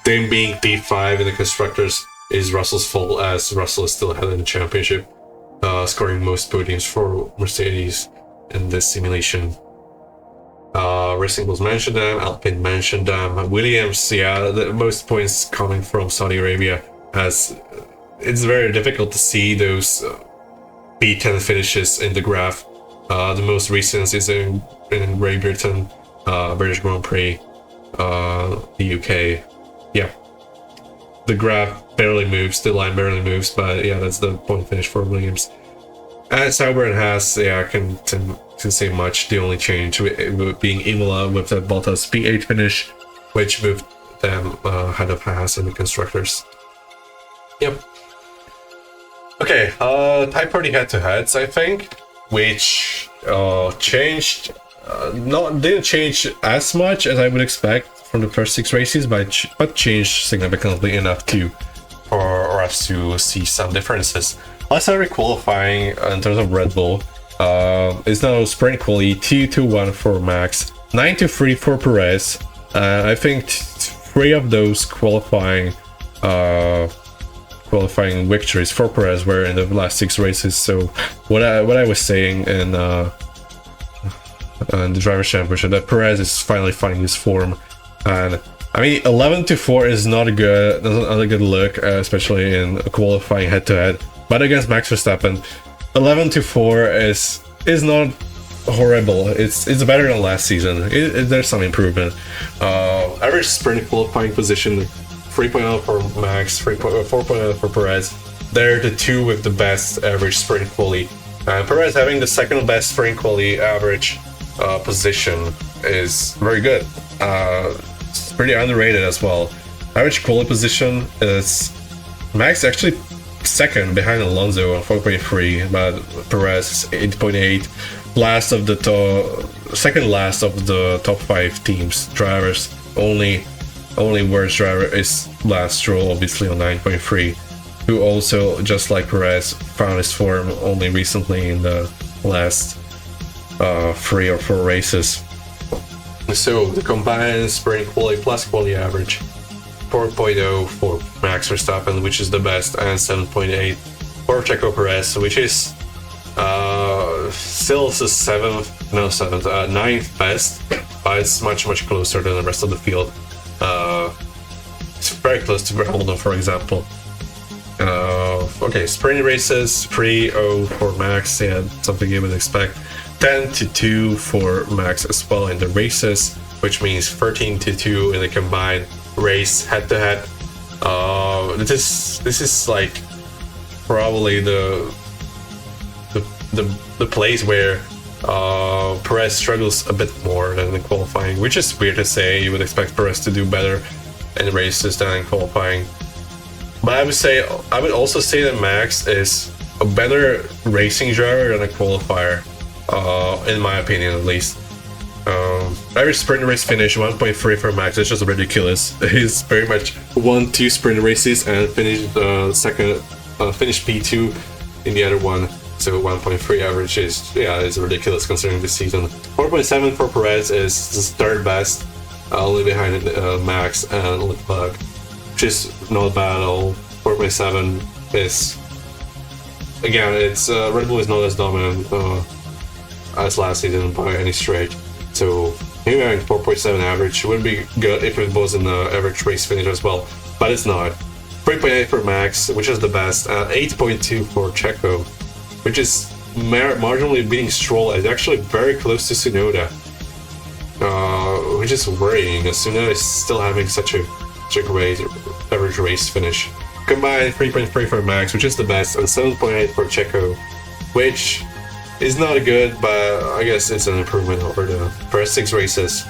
them being P5 in the constructors is Russell's fault, as Russell is still ahead in the championship, scoring most podiums for Mercedes in this simulation. Racing Bulls mentioned them, Alpine mentioned them, Williams, yeah, the most points coming from Saudi Arabia, as it's very difficult to see those P10 finishes in the graph. The most recent is in Great Britain, British Grand Prix, the UK. Yeah, the graph barely moves, the line barely moves, but yeah, that's the point finish for Williams. And Sauber and Haas, yeah, I can say much. The only change being Imola with the Bottas P8 finish, which moved them ahead of Haas in the constructors. Yep. Okay, Type Party head-to-heads, I think, which changed. Didn't change as much as I would expect from the first 6 races, but changed significantly enough for us to see some differences. Let's start with qualifying in terms of Red Bull. It's now sprint quali 2-1 for Max, 9-3 for Perez. I think 3 of those qualifying victories for Perez were in the last 6 races. So what I was saying in the Drivers' Championship, that Perez is finally finding his form, and I mean 11-4 is not a good look, especially in a qualifying head-to-head. But against Max Verstappen, 11-4 is not horrible. It's better than last season. There's some improvement. Average sprint qualifying position 3.0 for Max, 4.0 for Perez. They're the 2 with the best average sprint quali. Perez having the second best sprint quali average position is very good. It's pretty underrated as well. Average quali position is Max actually second behind Alonso on 4.3, but Perez is 8.8. Second last of the top 5 teams drivers. Only worst driver is Lance Stroll, obviously on 9.3, who also, just like Perez, found his form only recently in the last 3 or 4 races. So the combined sprint quali plus quali average 4.0 for Max Verstappen, which is the best, and 7.8 for Checo Perez, which is still the ninth best, but it's much closer than the rest of the field. It's very close to Hamilton, for example. Okay, sprint races 3-0 for Max, yeah, something you would expect. 10-2 for Max as well in the races, which means 13-2 in the combined race head-to-head. This is like probably the place where Perez struggles a bit more than in qualifying, which is weird to say. You would expect Perez to do better in races than in qualifying. But I would also say that Max is a better racing driver than a qualifier, in my opinion at least. Average sprint race finish 1.3 for Max is just ridiculous. He's very much won 2 sprint races and finished finished P2 in the other one. So 1.3 average is ridiculous considering this season. 4.7 for Perez is his 3rd best, only behind Max and Leclerc, which is not bad at all. 4.7 is, again, it's Red Bull is not as dominant as last season by any stretch. So maybe having 4.7 average would be good if it was in the average race finish as well, but it's not. 3.8 for Max, which is the best, 8.2 for Checo, which is marginally beating Stroll. It's actually very close to Tsunoda, which is worrying, as Tsunoda is still having such a great average race finish. Combined 3.3 for Max, which is the best, and 7.8 for Checo, which is not good, but I guess it's an improvement over the first 6 races.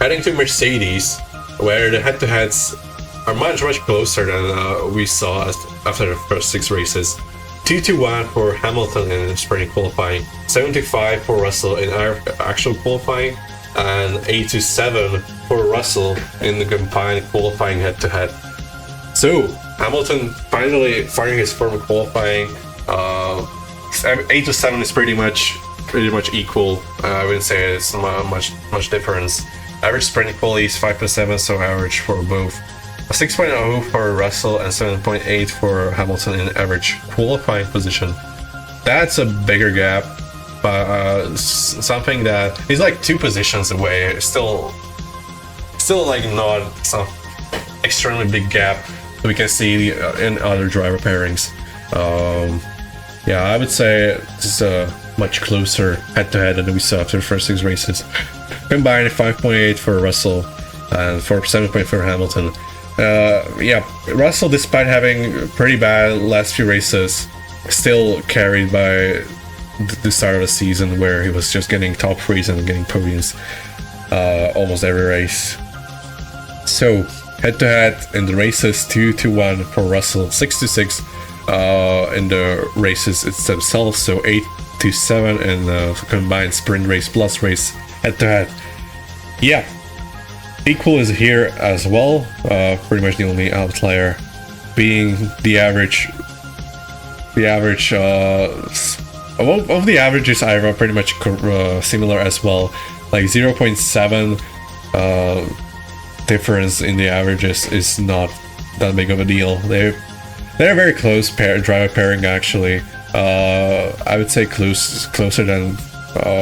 Heading to Mercedes, where the head-to-heads are much closer than we saw after the first 6 races. 2-1 for Hamilton in sprint qualifying, 7-5 for Russell in actual qualifying, and 8-7 for Russell in the combined qualifying head-to-head. So Hamilton finally firing his form of qualifying. 8-7 is pretty much equal. I wouldn't say it's much difference. Average sprint quality is 5.7, so average for both. A 6.0 for Russell and 7.8 for Hamilton in average qualifying position. That's a bigger gap, but something that is like 2 positions away. Still like not some extremely big gap that we can see in other driver pairings. Yeah, I would say this is a much closer head-to-head than we saw after the first 6 races. Combined 5.8 for Russell and 7.8 for Hamilton. Yeah, Russell, despite having pretty bad last few races, still carried by the start of the season where he was just getting top 3s and getting podiums almost every race. So head-to-head in the races, 2-1 for Russell, 6-6 in the races it's themselves, so 8-7 in the combined sprint race plus race head-to-head. Yeah, equal is here as well. Pretty much the only outlier being the average. The average of the averages are pretty much similar as well. Like 0.7 difference in the averages is not that big of a deal. They're very close driver pairing actually. I would say closer than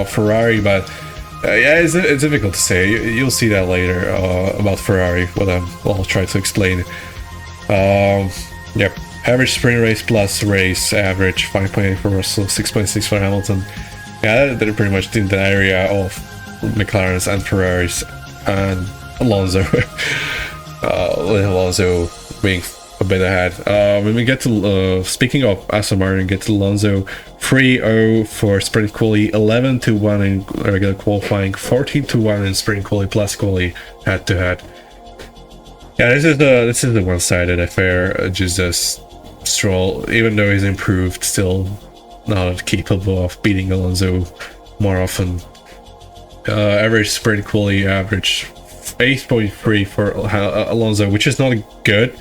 Ferrari, but yeah, it's difficult to say. You'll see that later about Ferrari, what I'll try to explain. Yep, average sprint race plus race average 5.8 for Russell, 6.6 for Hamilton. Yeah, they're pretty much in the area of McLaren's and Ferraris and Alonso. With Alonso being a bit ahead. When we get to speaking of Aston Martin, get to Alonso, 3-0 for sprint quali, 11-1 in regular qualifying, 14-1 in sprint quali plus quali head to head. Yeah, this is the one-sided affair. Just Stroll, even though he's improved, still not capable of beating Alonso more often. Average sprint quali average 8.3 for Alonso, which is not good.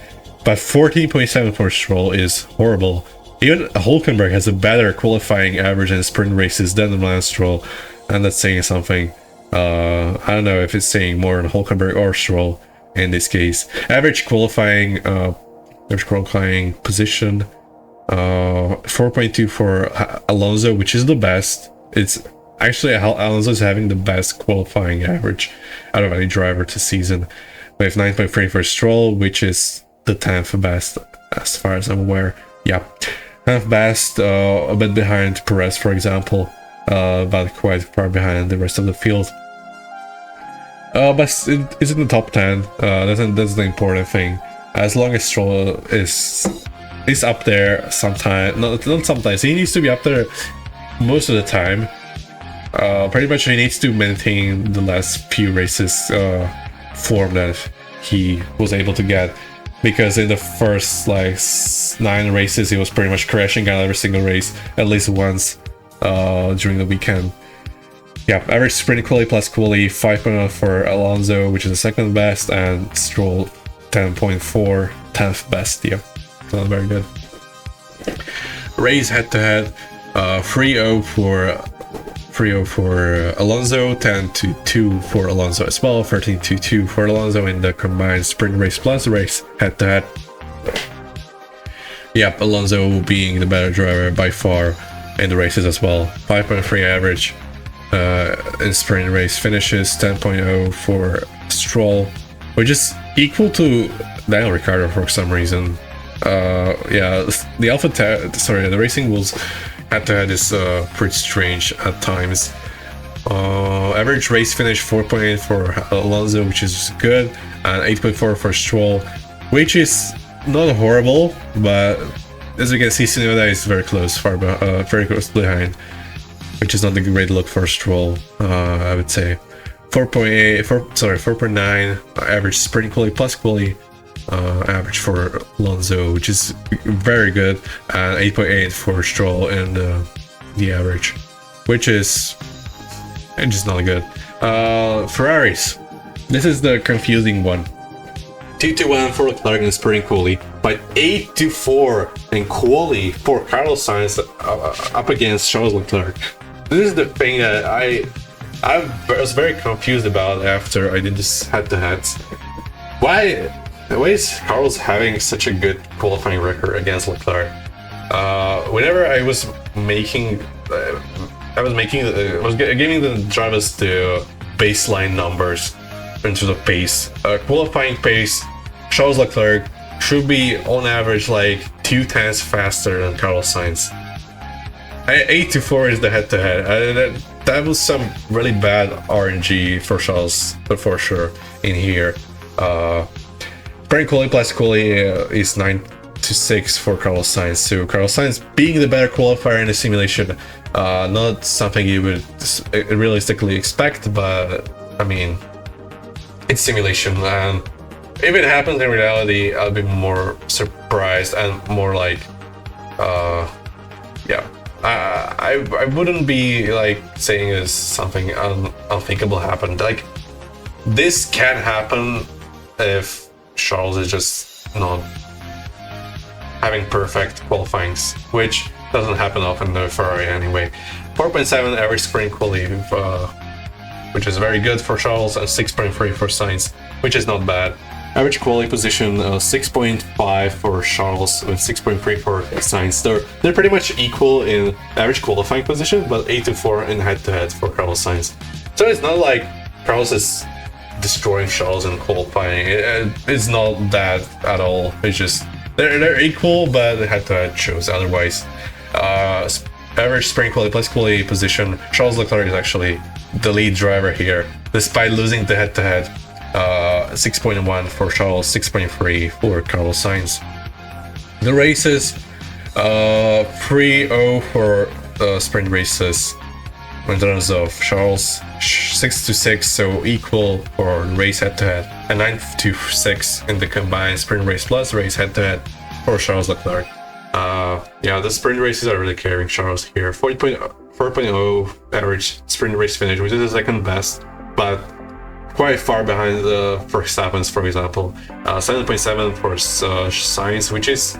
But 14.7 for Stroll is horrible. Even Hülkenberg has a better qualifying average in sprint races than Lance Stroll, and that's saying something. I don't know if it's saying more on Hülkenberg or Stroll in this case. Average qualifying position, 4.2 for Alonso, which is the best. It's actually Alonso is having the best qualifying average out of any driver this season. We have 9.3 for Stroll, which is the 10th best as far as I'm aware. Yeah, 10th best, a bit behind Perez, for example, but quite far behind the rest of the field. But it's in the top 10. That's the important thing. As long as Stroll is up there sometime, not sometimes, he needs to be up there most of the time. Pretty much he needs to maintain the last few races form that he was able to get. Because in the first 9 races, he was pretty much crashing out every single race at least once during the weekend. Yeah, average sprint quali plus quali 5.0 for Alonso, which is the second best, and Stroll 10.4, 10th best. Yeah, not very good. Race head to head, 3-0 for Alonso, 10-2 for Alonso as well, 13-2 for Alonso in the combined sprint race plus race head-to-head. Yep, Alonso being the better driver by far in the races as well. 5.3 average in sprint race finishes, 10.0 for Stroll, which is equal to Daniel Ricciardo for some reason. Yeah, the Racing Bulls head-to-head is pretty strange at times. Average race finish 4.8 for Alonso, which is good, and 8.4 for Stroll, which is not horrible, but as you can see, Tsunoda is very close behind, which is not a great look for Stroll, I would say. 4.8, 4.9 average sprint quality plus quality average for Alonso, which is very good, and 8.8 for Stroll and the average, which is just not good. Ferraris, this is the confusing one. 2-1 for Leclerc in sprint quali, but 8-4 in quali for Carlos Sainz up against Charles Leclerc. This is the thing that I was very confused about after I did this head-to-heads. Why is Carlos having such a good qualifying record against Leclerc? Whenever I was giving the drivers the baseline numbers in terms of pace. Qualifying pace, Charles Leclerc should be on average like 2/10 faster than Carlos Sainz. 8-4 is the head-to-head. That was some really bad RNG for Charles, for sure, in here. Sprint quality plus quality is 9-6 for Carlos Sainz. So Carlos Sainz being the better qualifier in the simulation, not something you would realistically expect, but I mean, it's simulation, and if it happens in reality, I'll be more surprised and more like, yeah. I wouldn't be like saying it's something unthinkable happened. Like, this can happen if Charles is just not having perfect qualifyings, which doesn't happen often in the Ferrari anyway. 4.7 average sprint quality, which is very good for Charles, and 6.3 for Sainz, which is not bad. Average quality position 6.5 for Charles with 6.3 for Sainz. They're pretty much equal in average qualifying position, but 8-4 in head-to-head for Carlos Sainz. So it's not like Carlos is destroying Charles in qualifying. It's not that at all. It's just they're equal, but the head-to-head shows otherwise. Average sprint quality plus quality position, Charles Leclerc is actually the lead driver here, despite losing the head-to-head. 6.1 for Charles, 6.3 for Carlos Sainz. The races, 3-0 for sprint races in terms of Charles, 6-6, so equal for race head-to-head, and 9-6 in the combined sprint race plus race head-to-head for Charles Leclerc. Yeah, the sprint races are really carrying Charles here. 4.0 average sprint race finish, which is the second best, but quite far behind the Verstappen's, for example. 7.7 for Sainz, which is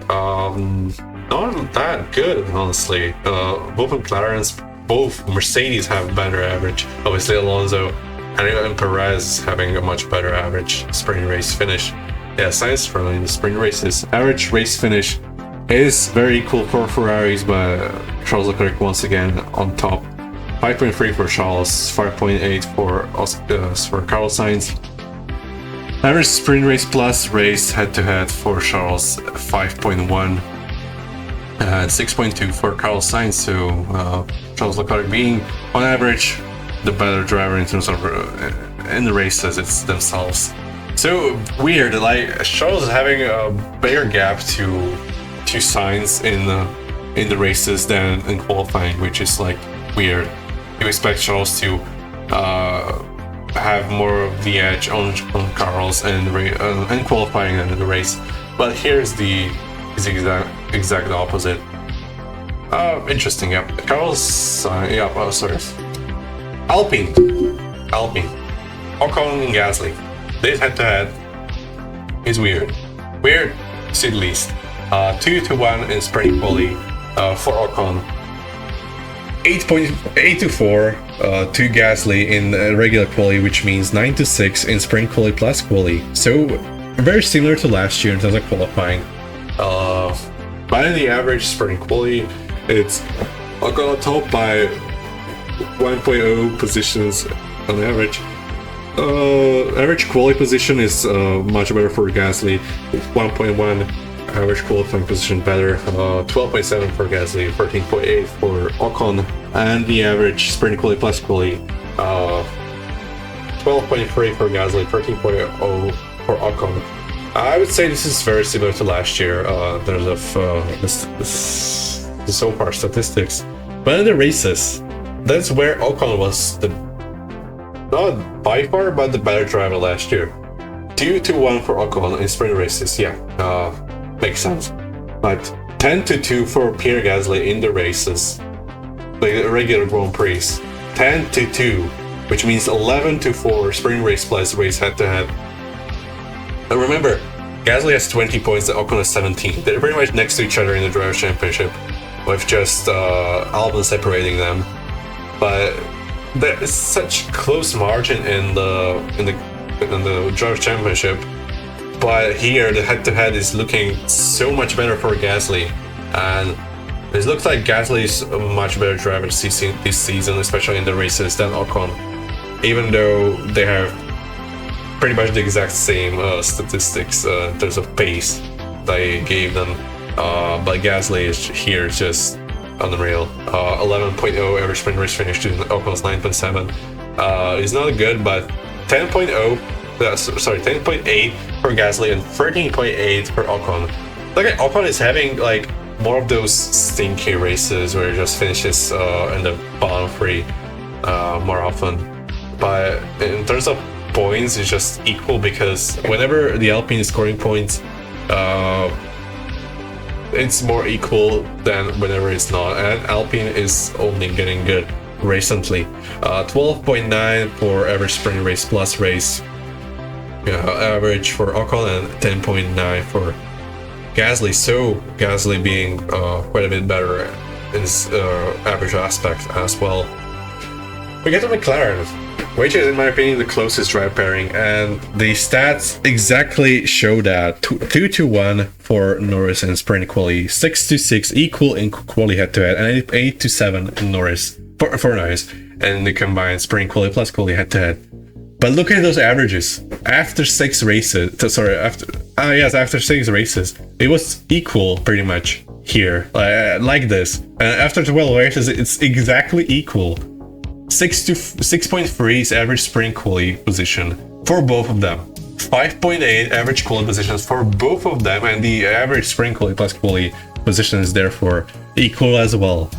not that good, honestly. Both McLaren's, both Mercedes have better average. Obviously, Alonso and even Perez having a much better average sprint race finish. Yeah, Sainz running the sprint races. Average race finish is very equal for Ferraris, but Charles Leclerc once again on top. 5.3 for Charles, 5.8 for Carlos Sainz. Average sprint race plus race head-to-head for Charles, 5.1, and 6.2 for Carlos Sainz. So Charles Leclerc being on average the better driver in terms of in the races it's themselves. So weird, like Charles is having a bigger gap to Sainz in the races than in qualifying, which is like weird. You expect Charles to have more of the edge on Carlos and qualifying in the race, but here's the exact opposite. Interesting. Yeah, Carlos. Sorry. Alpine, Ocon and Gasly. This head-to-head is weird, to say the least. 2-1 in sprint quali for Ocon. 8.4 to Gasly in regular quali, which means 9-6 in sprint quali plus quali. So very similar to last year in terms of qualifying. But in the average sprint quali, it's Ocon on top by 1.0 positions on average. Average quali position is much better for Gasly, 1.1. Average qualifying position better, 12.7 for Gasly, 13.8 for Ocon, and the average sprint quali plus quali, 12.3 for Gasly, 13.0 for Ocon. I would say this is very similar to last year in terms of the so far statistics. But in the races, that's where Ocon was not by far, but the better driver last year. 2-1 for Ocon in sprint races, yeah, makes sense. But 10-2 for Pierre Gasly in the races, like regular Grand Prix. 10-2, which means 11-4 sprint race plus race head-to-head. And remember, Gasly has 20 points, Ocon has 17. They're pretty much next to each other in the Drivers' Championship, with just Albon separating them. But there is such close margin in the Drivers' Championship. But here, the head-to-head is looking so much better for Gasly, and it looks like Gasly is a much better driver this season, especially in the races, than Ocon. Even though they have pretty much the exact same statistics in terms of pace they gave them, but Gasly is here just unreal. 11.0 average sprint race finish to Ocon's 9.7 is not good, but 10.0. 10.8 for Gasly and 13.8 for Ocon. Like Ocon is having like more of those stinky races where he just finishes in the bottom three more often. But in terms of points, it's just equal, because whenever the Alpine is scoring points, it's more equal than whenever it's not. And Alpine is only getting good recently. 12.9 for average sprint race plus race. Average for Ocon and 10.9 for Gasly. So Gasly being quite a bit better in his average aspect as well. We get to McLaren, which is in my opinion the closest drive pairing, and the stats exactly show that. 2-1 for Norris in sprint quali, 6-6 equal in quali head-to-head, and 8-7 in Norris for Norris and the combined sprint quali plus quali head-to-head. But look at those averages. After 6 races, after 6 races, it was equal pretty much here, like this. And after 12 races, it's exactly equal. 6.3 is average sprint quali position for both of them. 5.8 average quali positions for both of them, and the average sprint quali plus quali position is therefore equal as well.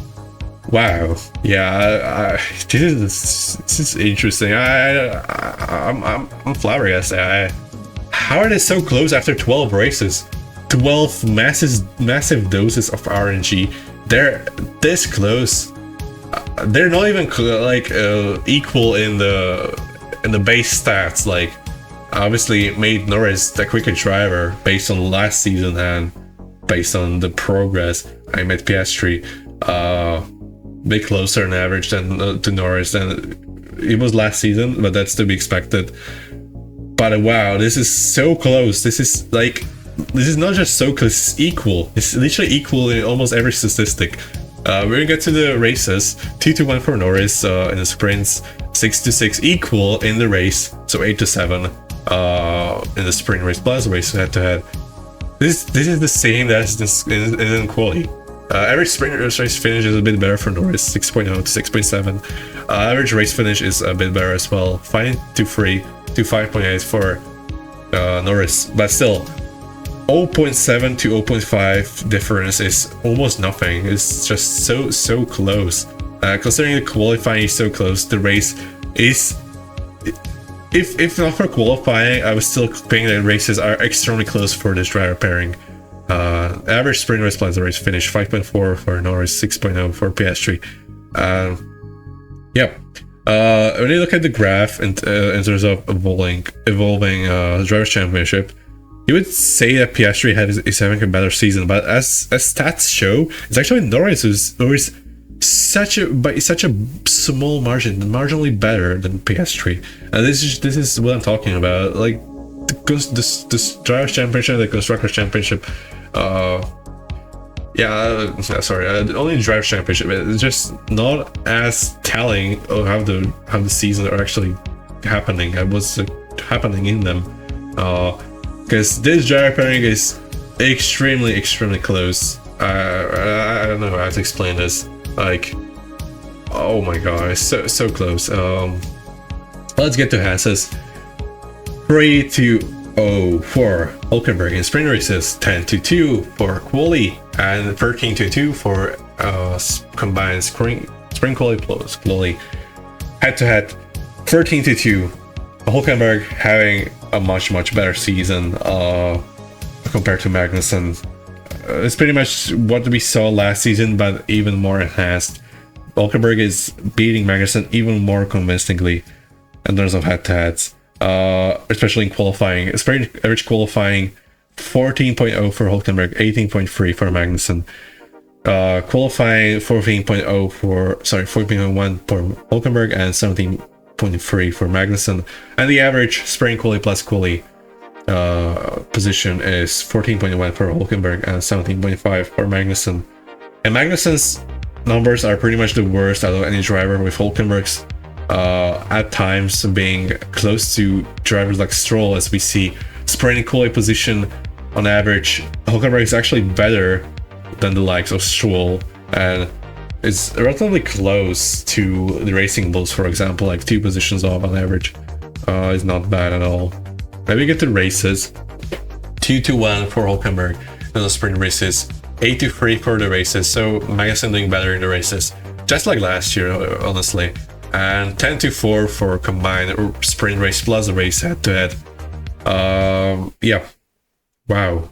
Wow, yeah, this is interesting. I'm flabbergasted. How are they so close after 12 races? 12 massive doses of RNG. They're this close. They're not even equal in the base stats. Like, obviously, made Norris the quicker driver based on last season and based on the progress. I made Piastri bit closer in average than to Norris than it was last season, but that's to be expected. But wow, this is so close. This is not just so close, it's equal. It's literally equal in almost every statistic. We're gonna get to the races. 2-1 for Norris in the sprints, 6-6 equal in the race, so 8-7 in the sprint race plus race head to head. This is the same as this in quali. Average sprint race finish is a bit better for Norris, 6.0 to 6.7. Average race finish is a bit better as well, 5.3 to 5.8 for Norris, but still 0.7 to 0.5 difference is almost nothing. It's just so close. Considering the qualifying is so close, the race is, if not for qualifying, I was still thinking that races are extremely close for this driver pairing. Average sprint race plus race finish 5.4 for Norris, 6.0 for Piastri. When you look at the graph in terms of evolving Drivers' Championship, you would say that Piastri is having a better season, but as stats show, it's actually Norris who's such a small margin, marginally better than Piastri. And this is what I'm talking about. Like this Drivers' Championship, the Constructors' Championship. Only the Drivers' Championship. It's just not as telling of how the seasons are actually happening. What's happening in them? Because this driver pairing is extremely close. I don't know how to explain this. Like, oh my god, it's so close. Let's get to Haas's. 3-0 for Hülkenberg in sprint races, 10-2 for quali, and 13-2 for combined sprint quali plus quali. Head to head, 13-2. Hulkenberg having a much better season compared to Magnussen. It's pretty much what we saw last season, but even more enhanced. Hulkenberg is beating Magnussen even more convincingly in terms of head-to-heads, especially in qualifying. Sprint average qualifying 14.0 for Hulkenberg, 18.3 for Magnussen. Qualifying 14.1 for Hulkenberg and 17.3 for Magnussen. And the average sprint quali plus quali position is 14.1 for Hulkenberg and 17.5 for Magnussen. And Magnussen's numbers are pretty much the worst out of any driver, with Hulkenberg's at times being close to drivers like Stroll, as we see sprint quali position on average. Hulkenberg is actually better than the likes of Stroll, and it's relatively close to the Racing Bulls, for example, like 2 positions off on average. Is not bad at all. Maybe get to races. 2-1 for Hulkenberg in the sprint races, 8-3 for the races, so Magnussen doing better in the races, just like last year, honestly. And 10-4 for combined sprint race plus race head-to-head. Yeah, wow.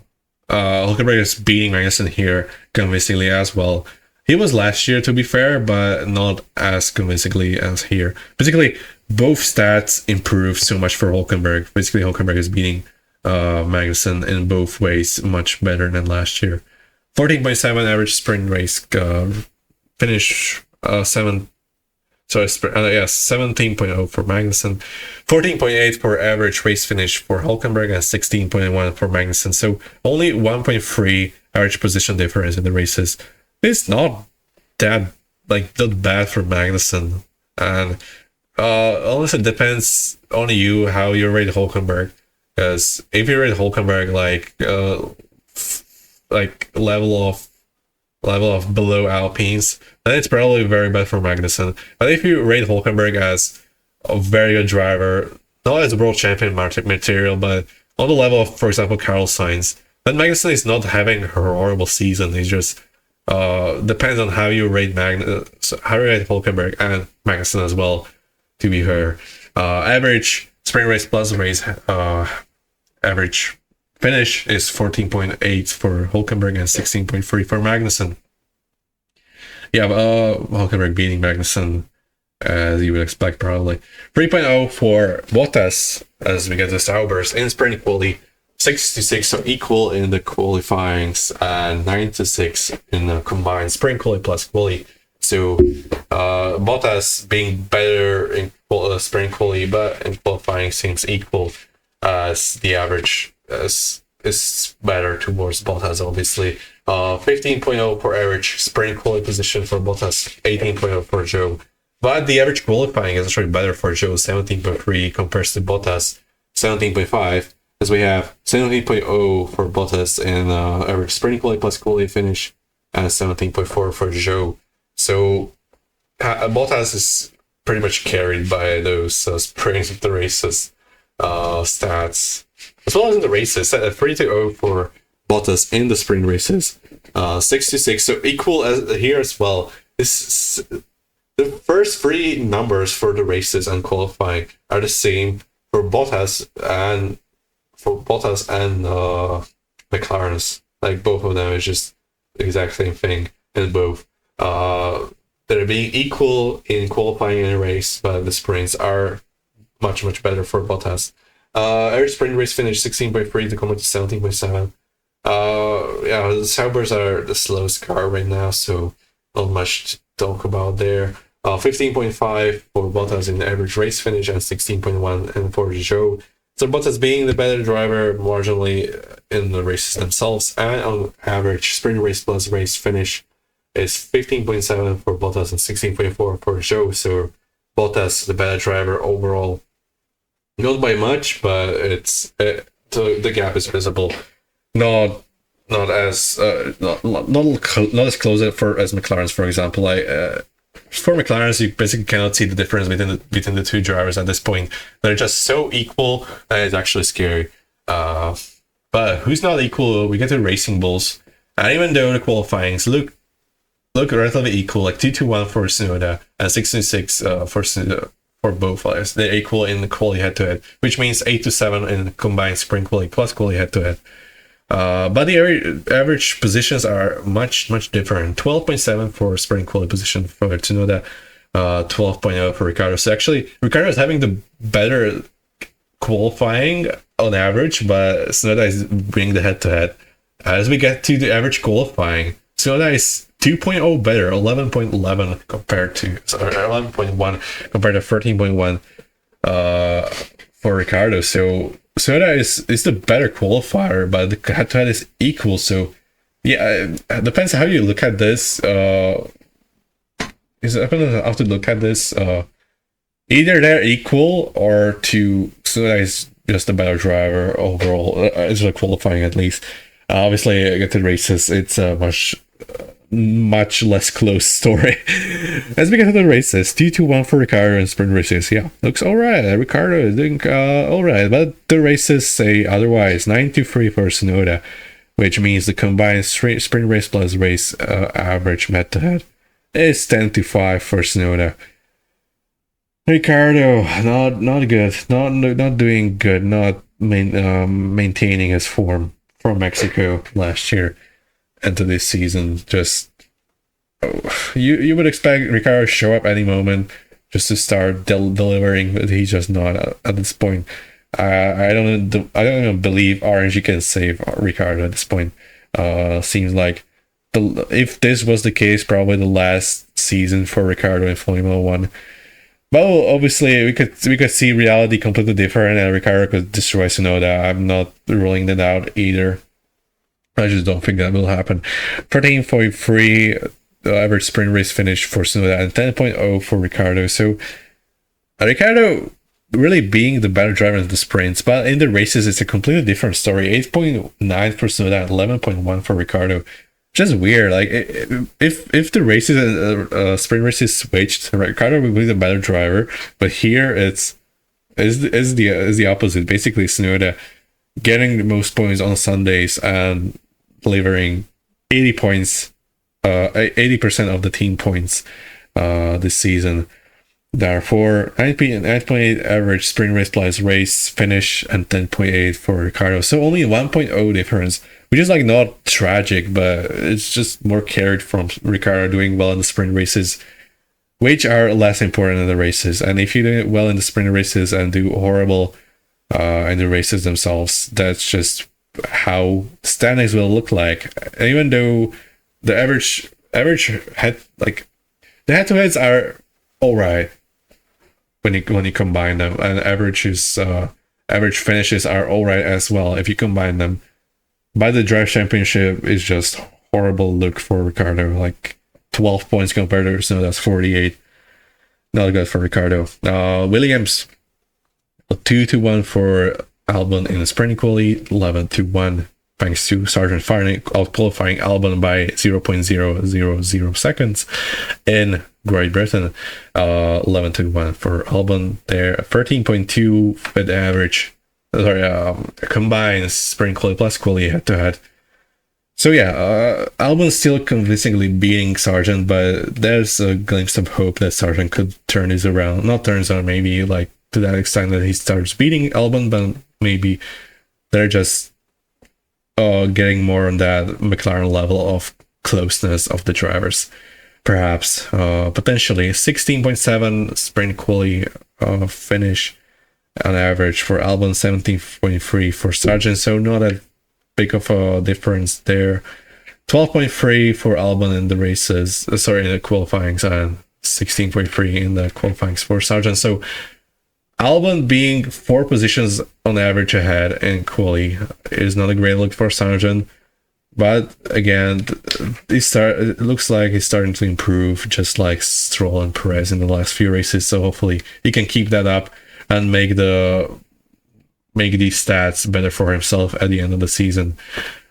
Hulkenberg is beating Magnussen here convincingly as well. He was last year, to be fair, but not as convincingly as here. Basically, both stats improve so much for Hulkenberg. Basically, Hulkenberg is beating Magnussen in both ways much better than last year. 14.7 average sprint race finish, 17.0 for Magnussen, 14.8 for average race finish for Hulkenberg, and 16.1 for Magnussen. So only 1.3 average position difference in the races. It's not that not bad for Magnussen, and honestly, it depends on you how you rate Hulkenberg. Because if you rate Hulkenberg level of below Alpines, then it's probably very bad for Magnussen. But if you rate Hulkenberg as a very good driver, not as a world champion material, but on the level of, for example, Carlos Sainz, then Magnussen is not having a horrible season. He's just depends on how you rate Hulkenberg and Magnussen as well, to be fair. Average sprint race plus race average finish is 14.8 for Hulkenberg and 16.3 for Magnussen. Yeah, Hulkenberg beating Magnussen, as you would expect, probably. 3.0 for Bottas, as we get the Saubers in sprint quality. 6-6, so equal in the qualifyings, and 9-6 in the combined sprint quali plus quali. So Bottas being better in sprint quali, but in qualifying seems equal, as the average is better towards Bottas, obviously. 15.0 for average sprint quali position for Bottas, 18.0 for Zhou. But the average qualifying is actually better for Zhou, 17.3 compares to Bottas, 17.5. As we have 17.0 for Bottas in average sprint quali plus quali finish, and 17.4 for Zhou. So Bottas is pretty much carried by those sprint of the races stats, as well as in the races. 3-0 for Bottas in the sprint races, 6-6, so equal as here as well. This the first 3 numbers for the races and qualifying are the same for Bottas and McLaren's. Like, both of them is just the exact same thing in both. They're being equal in qualifying and race, but the sprints are much better for Bottas. Average sprint race finish 16.3 to come to 17.7. Yeah, the Saubers are the slowest car right now, so not much to talk about there. 15.5 for Bottas in average race finish, and 16.1 and for Zhou. So Bottas being the better driver marginally in the races themselves, and on average sprint race plus race finish is 15.7 for Bottas and 16.4 for Zhou. So Bottas the better driver overall, not by much, but the gap is visible. Not as close as McLaren's, for example. For McLaren's, you basically cannot see the difference between the 2 drivers at this point. They're just so equal that it's actually scary. But who's not equal? We get to Racing Bulls, and even though the qualifyings look relatively equal, like 2-1 for Tsunoda and 6-6 for for both lives. They're equal in the quality head-to-head, which means 8 to 7 in combined sprint quality plus quality head-to-head. But the average positions are much different. 12.7 for sprint quality position for Tsunoda, 12.0 for Ricciardo. So actually, Ricciardo is having the better qualifying on average, but Tsunoda is bringing the head-to-head. As we get to the average qualifying, Tsunoda is 2.0 better, 11.11 compared to 11.1 compared to 13.1 for Ricciardo. So Tsunoda is the better qualifier, but the head-to-head is equal. So yeah, it depends how you look at this. Is it how to look at this? Either they're equal, or Tsunoda is just a better driver overall. It's like qualifying at least. Obviously, get to the races, it's a much less close story. As we get to the races, 2-1 for Ricciardo in sprint races. Yeah, looks alright. Ricciardo is doing alright, but the races say otherwise. 9-3 for Tsunoda, which means the combined sprint race plus race average head-to-head is 10-5 for Tsunoda. Ricciardo, not good, not doing good, not maintaining his form from Mexico last year into this season. Just you would expect Ricciardo to show up any moment just to start delivering, but he's just not at this point. I don't even believe RNG can save Ricciardo at this point. Seems like if this was the case, probably the last season for Ricciardo in Formula One. Well, obviously, we could see reality completely different, and Ricciardo could destroy Tsunoda. I'm not ruling that out either. I just don't think that will happen. 13.3 average sprint race finish for Tsunoda, and 10.0 for Ricciardo. So Ricciardo really being the better driver in the sprints, but in the races, it's a completely different story. 8.9 for Tsunoda, 11.1 for Ricciardo. Just weird. Like if the races and sprint races switched, Ricciardo would be the better driver, but here is the opposite. Basically, Tsunoda getting the most points on Sundays and delivering 80 points, 80% of the team points this season. Therefore, 9.8 average sprint race plus race finish and 10.8 for Ricciardo. So only 1.0 difference, which is like not tragic, but it's just more carried from Ricciardo doing well in the sprint races, which are less important in the races. And if you do well in the sprint races and do horrible in the races themselves, that's just how standings will look like. Even though the average head, like the head-to-heads are alright when you combine them, and average finishes are alright as well if you combine them. But the Drive Championship is just horrible look for Ricciardo, like 12 points compared to Tsunoda, that's 48. Not good for Ricciardo. Williams, 2-1 for Albon in the sprint quality, 11-1 thanks to Sargent out-qualifying Albon by 0.000 seconds in Great Britain. 11-1 for Albon there. 13.2 with average. Combined sprint quality plus quality head-to-head. So yeah, Albon's still convincingly beating Sargent, but there's a glimpse of hope that Sargent could turn this around. Not turns around, maybe like to that extent that he starts beating Albon, but maybe they're just getting more on that McLaren level of closeness of the drivers. Perhaps, potentially 16.7 sprint quality finish on average for Albon, 17.3 for Sargent, so not that big of a difference there. 12.3 for Albon in the races, in the qualifying, and 16.3 in the qualifying for Sargent. So Albon being 4 positions on average ahead in quali is not a great look for Sargent, but again, it looks like he's starting to improve, just like Stroll and Perez in the last few races. So hopefully he can keep that up and make these stats better for himself at the end of the season.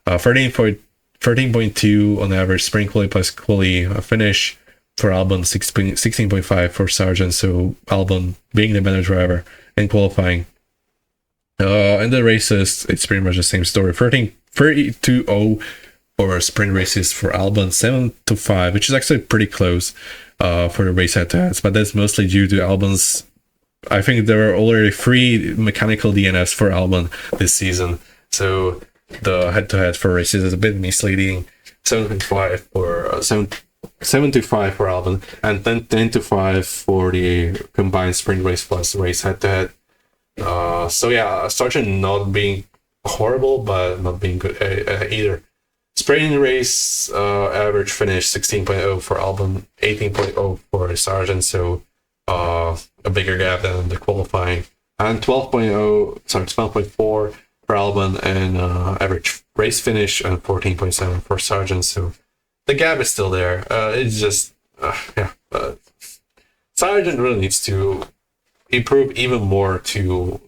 13.2 on average sprint quali plus quali finish for Albon, 16.5 for Sargent. So Albon being the better driver in qualifying. In the races, it's pretty much the same story. 30-0 for sprint races for Albon, 7-5, which is actually pretty close for the race head-to-heads, but that's mostly due to Albon's I think there are already 3 mechanical DNFs for Albon this season. So the head-to-head for races is a bit misleading. 7.5 for 7-5 for Albon, and then 10-5 for the combined sprint race plus race head-to-head. So yeah, Sargent not being horrible, but not being good either. Sprint race average finish 16.0 for Albon, 18.0 for Sargent, so a bigger gap than the qualifying, and 12.4 for Albon, and average race finish, and 14.7 for Sargent. So the gap is still there. It's just Sargent really needs to improve even more to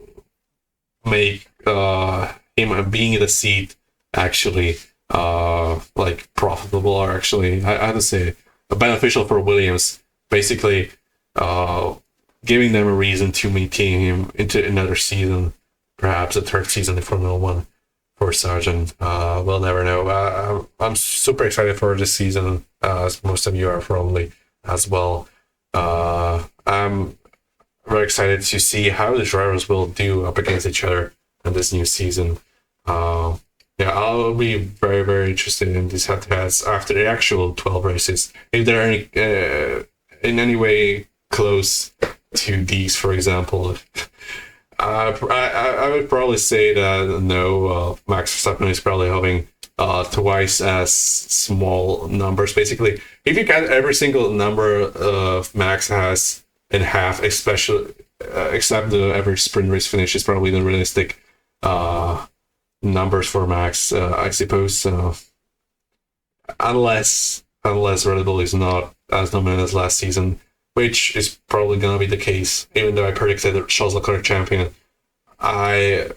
make him being in the seat actually like profitable, or actually I have to say beneficial for Williams. Basically, giving them a reason to maintain him into another season, perhaps a third season in Formula One for Sargent. We'll never know. I'm super excited for this season, as most of you are probably as well. I'm very excited to see how the drivers will do up against each other in this new season. I'll be very, very interested in these head-to-heads after the actual 12 races. If they're any, in any way close to these, for example, I would probably say that no, Max Verstappen is probably having twice as small numbers. Basically, if you count every single number Max has in half, especially except the average sprint race finish, is probably the realistic numbers for Max, I suppose. Unless Red Bull is not as dominant as last season, which is probably gonna be the case. Even though I predicted that Charles Leclerc champion, I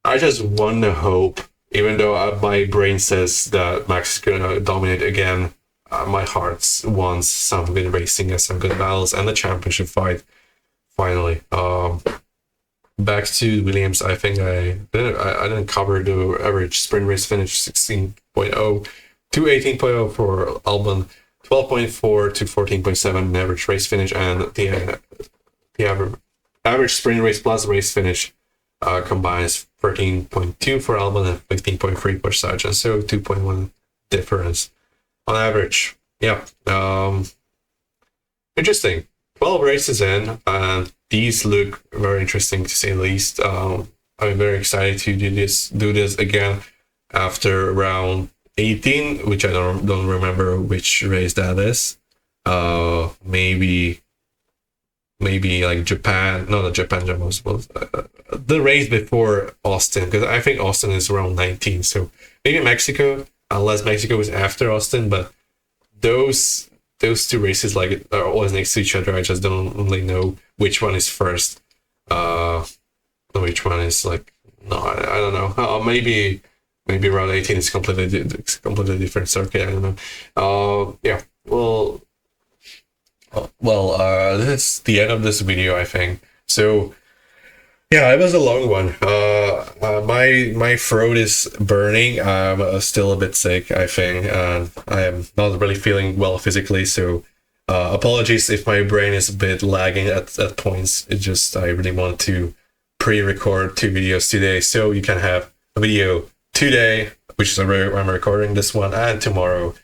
just want to hope. Even though my brain says that Max is gonna dominate again, my heart wants some good racing and some good battles and the championship fight. Finally, back to Williams. I think I didn't cover the average sprint race finish 16.0 to 18.0 for Albon, 12.4 to 14.7 average race finish, and the average sprint race plus race finish combines 13.2 for Albon and 15.3 for Sargent, so 2.1 difference on average. Yeah, interesting. 12 races in, and these look very interesting to say the least. I'm very excited to do this again after round 18, which I don't remember which race that is. Maybe like Japan, no, not Japan, the race before Austin, because I think Austin is around 19. So maybe Mexico, unless Mexico is after Austin, but those two races like are always next to each other. I just don't really know which one is first, which one is like, no, I don't know. Maybe round 18 is completely different circuit. I don't know. Yeah. Well, this is the end of this video, I think. So yeah, it was a long one. My throat is burning. I'm still a bit sick, I think, and I am not really feeling well physically. So apologies if my brain is a bit lagging at points. It just, I really want to pre-record 2 videos today, so you can have a video today, which is I'm recording this one, and tomorrow,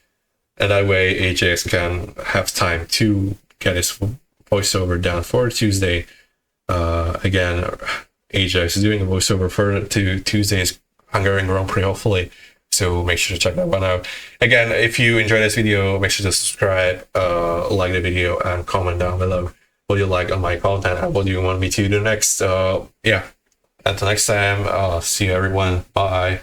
and that way AJX can have time to get his voiceover down for Tuesday. Again, AJX is doing a voiceover for Tuesday's Hungarian Grand Prix, hopefully. So make sure to check that one out. Again, if you enjoyed this video, make sure to subscribe, like the video, and comment down below what you like on my content and what you want me to do next. Yeah, until next time, see you everyone. Bye.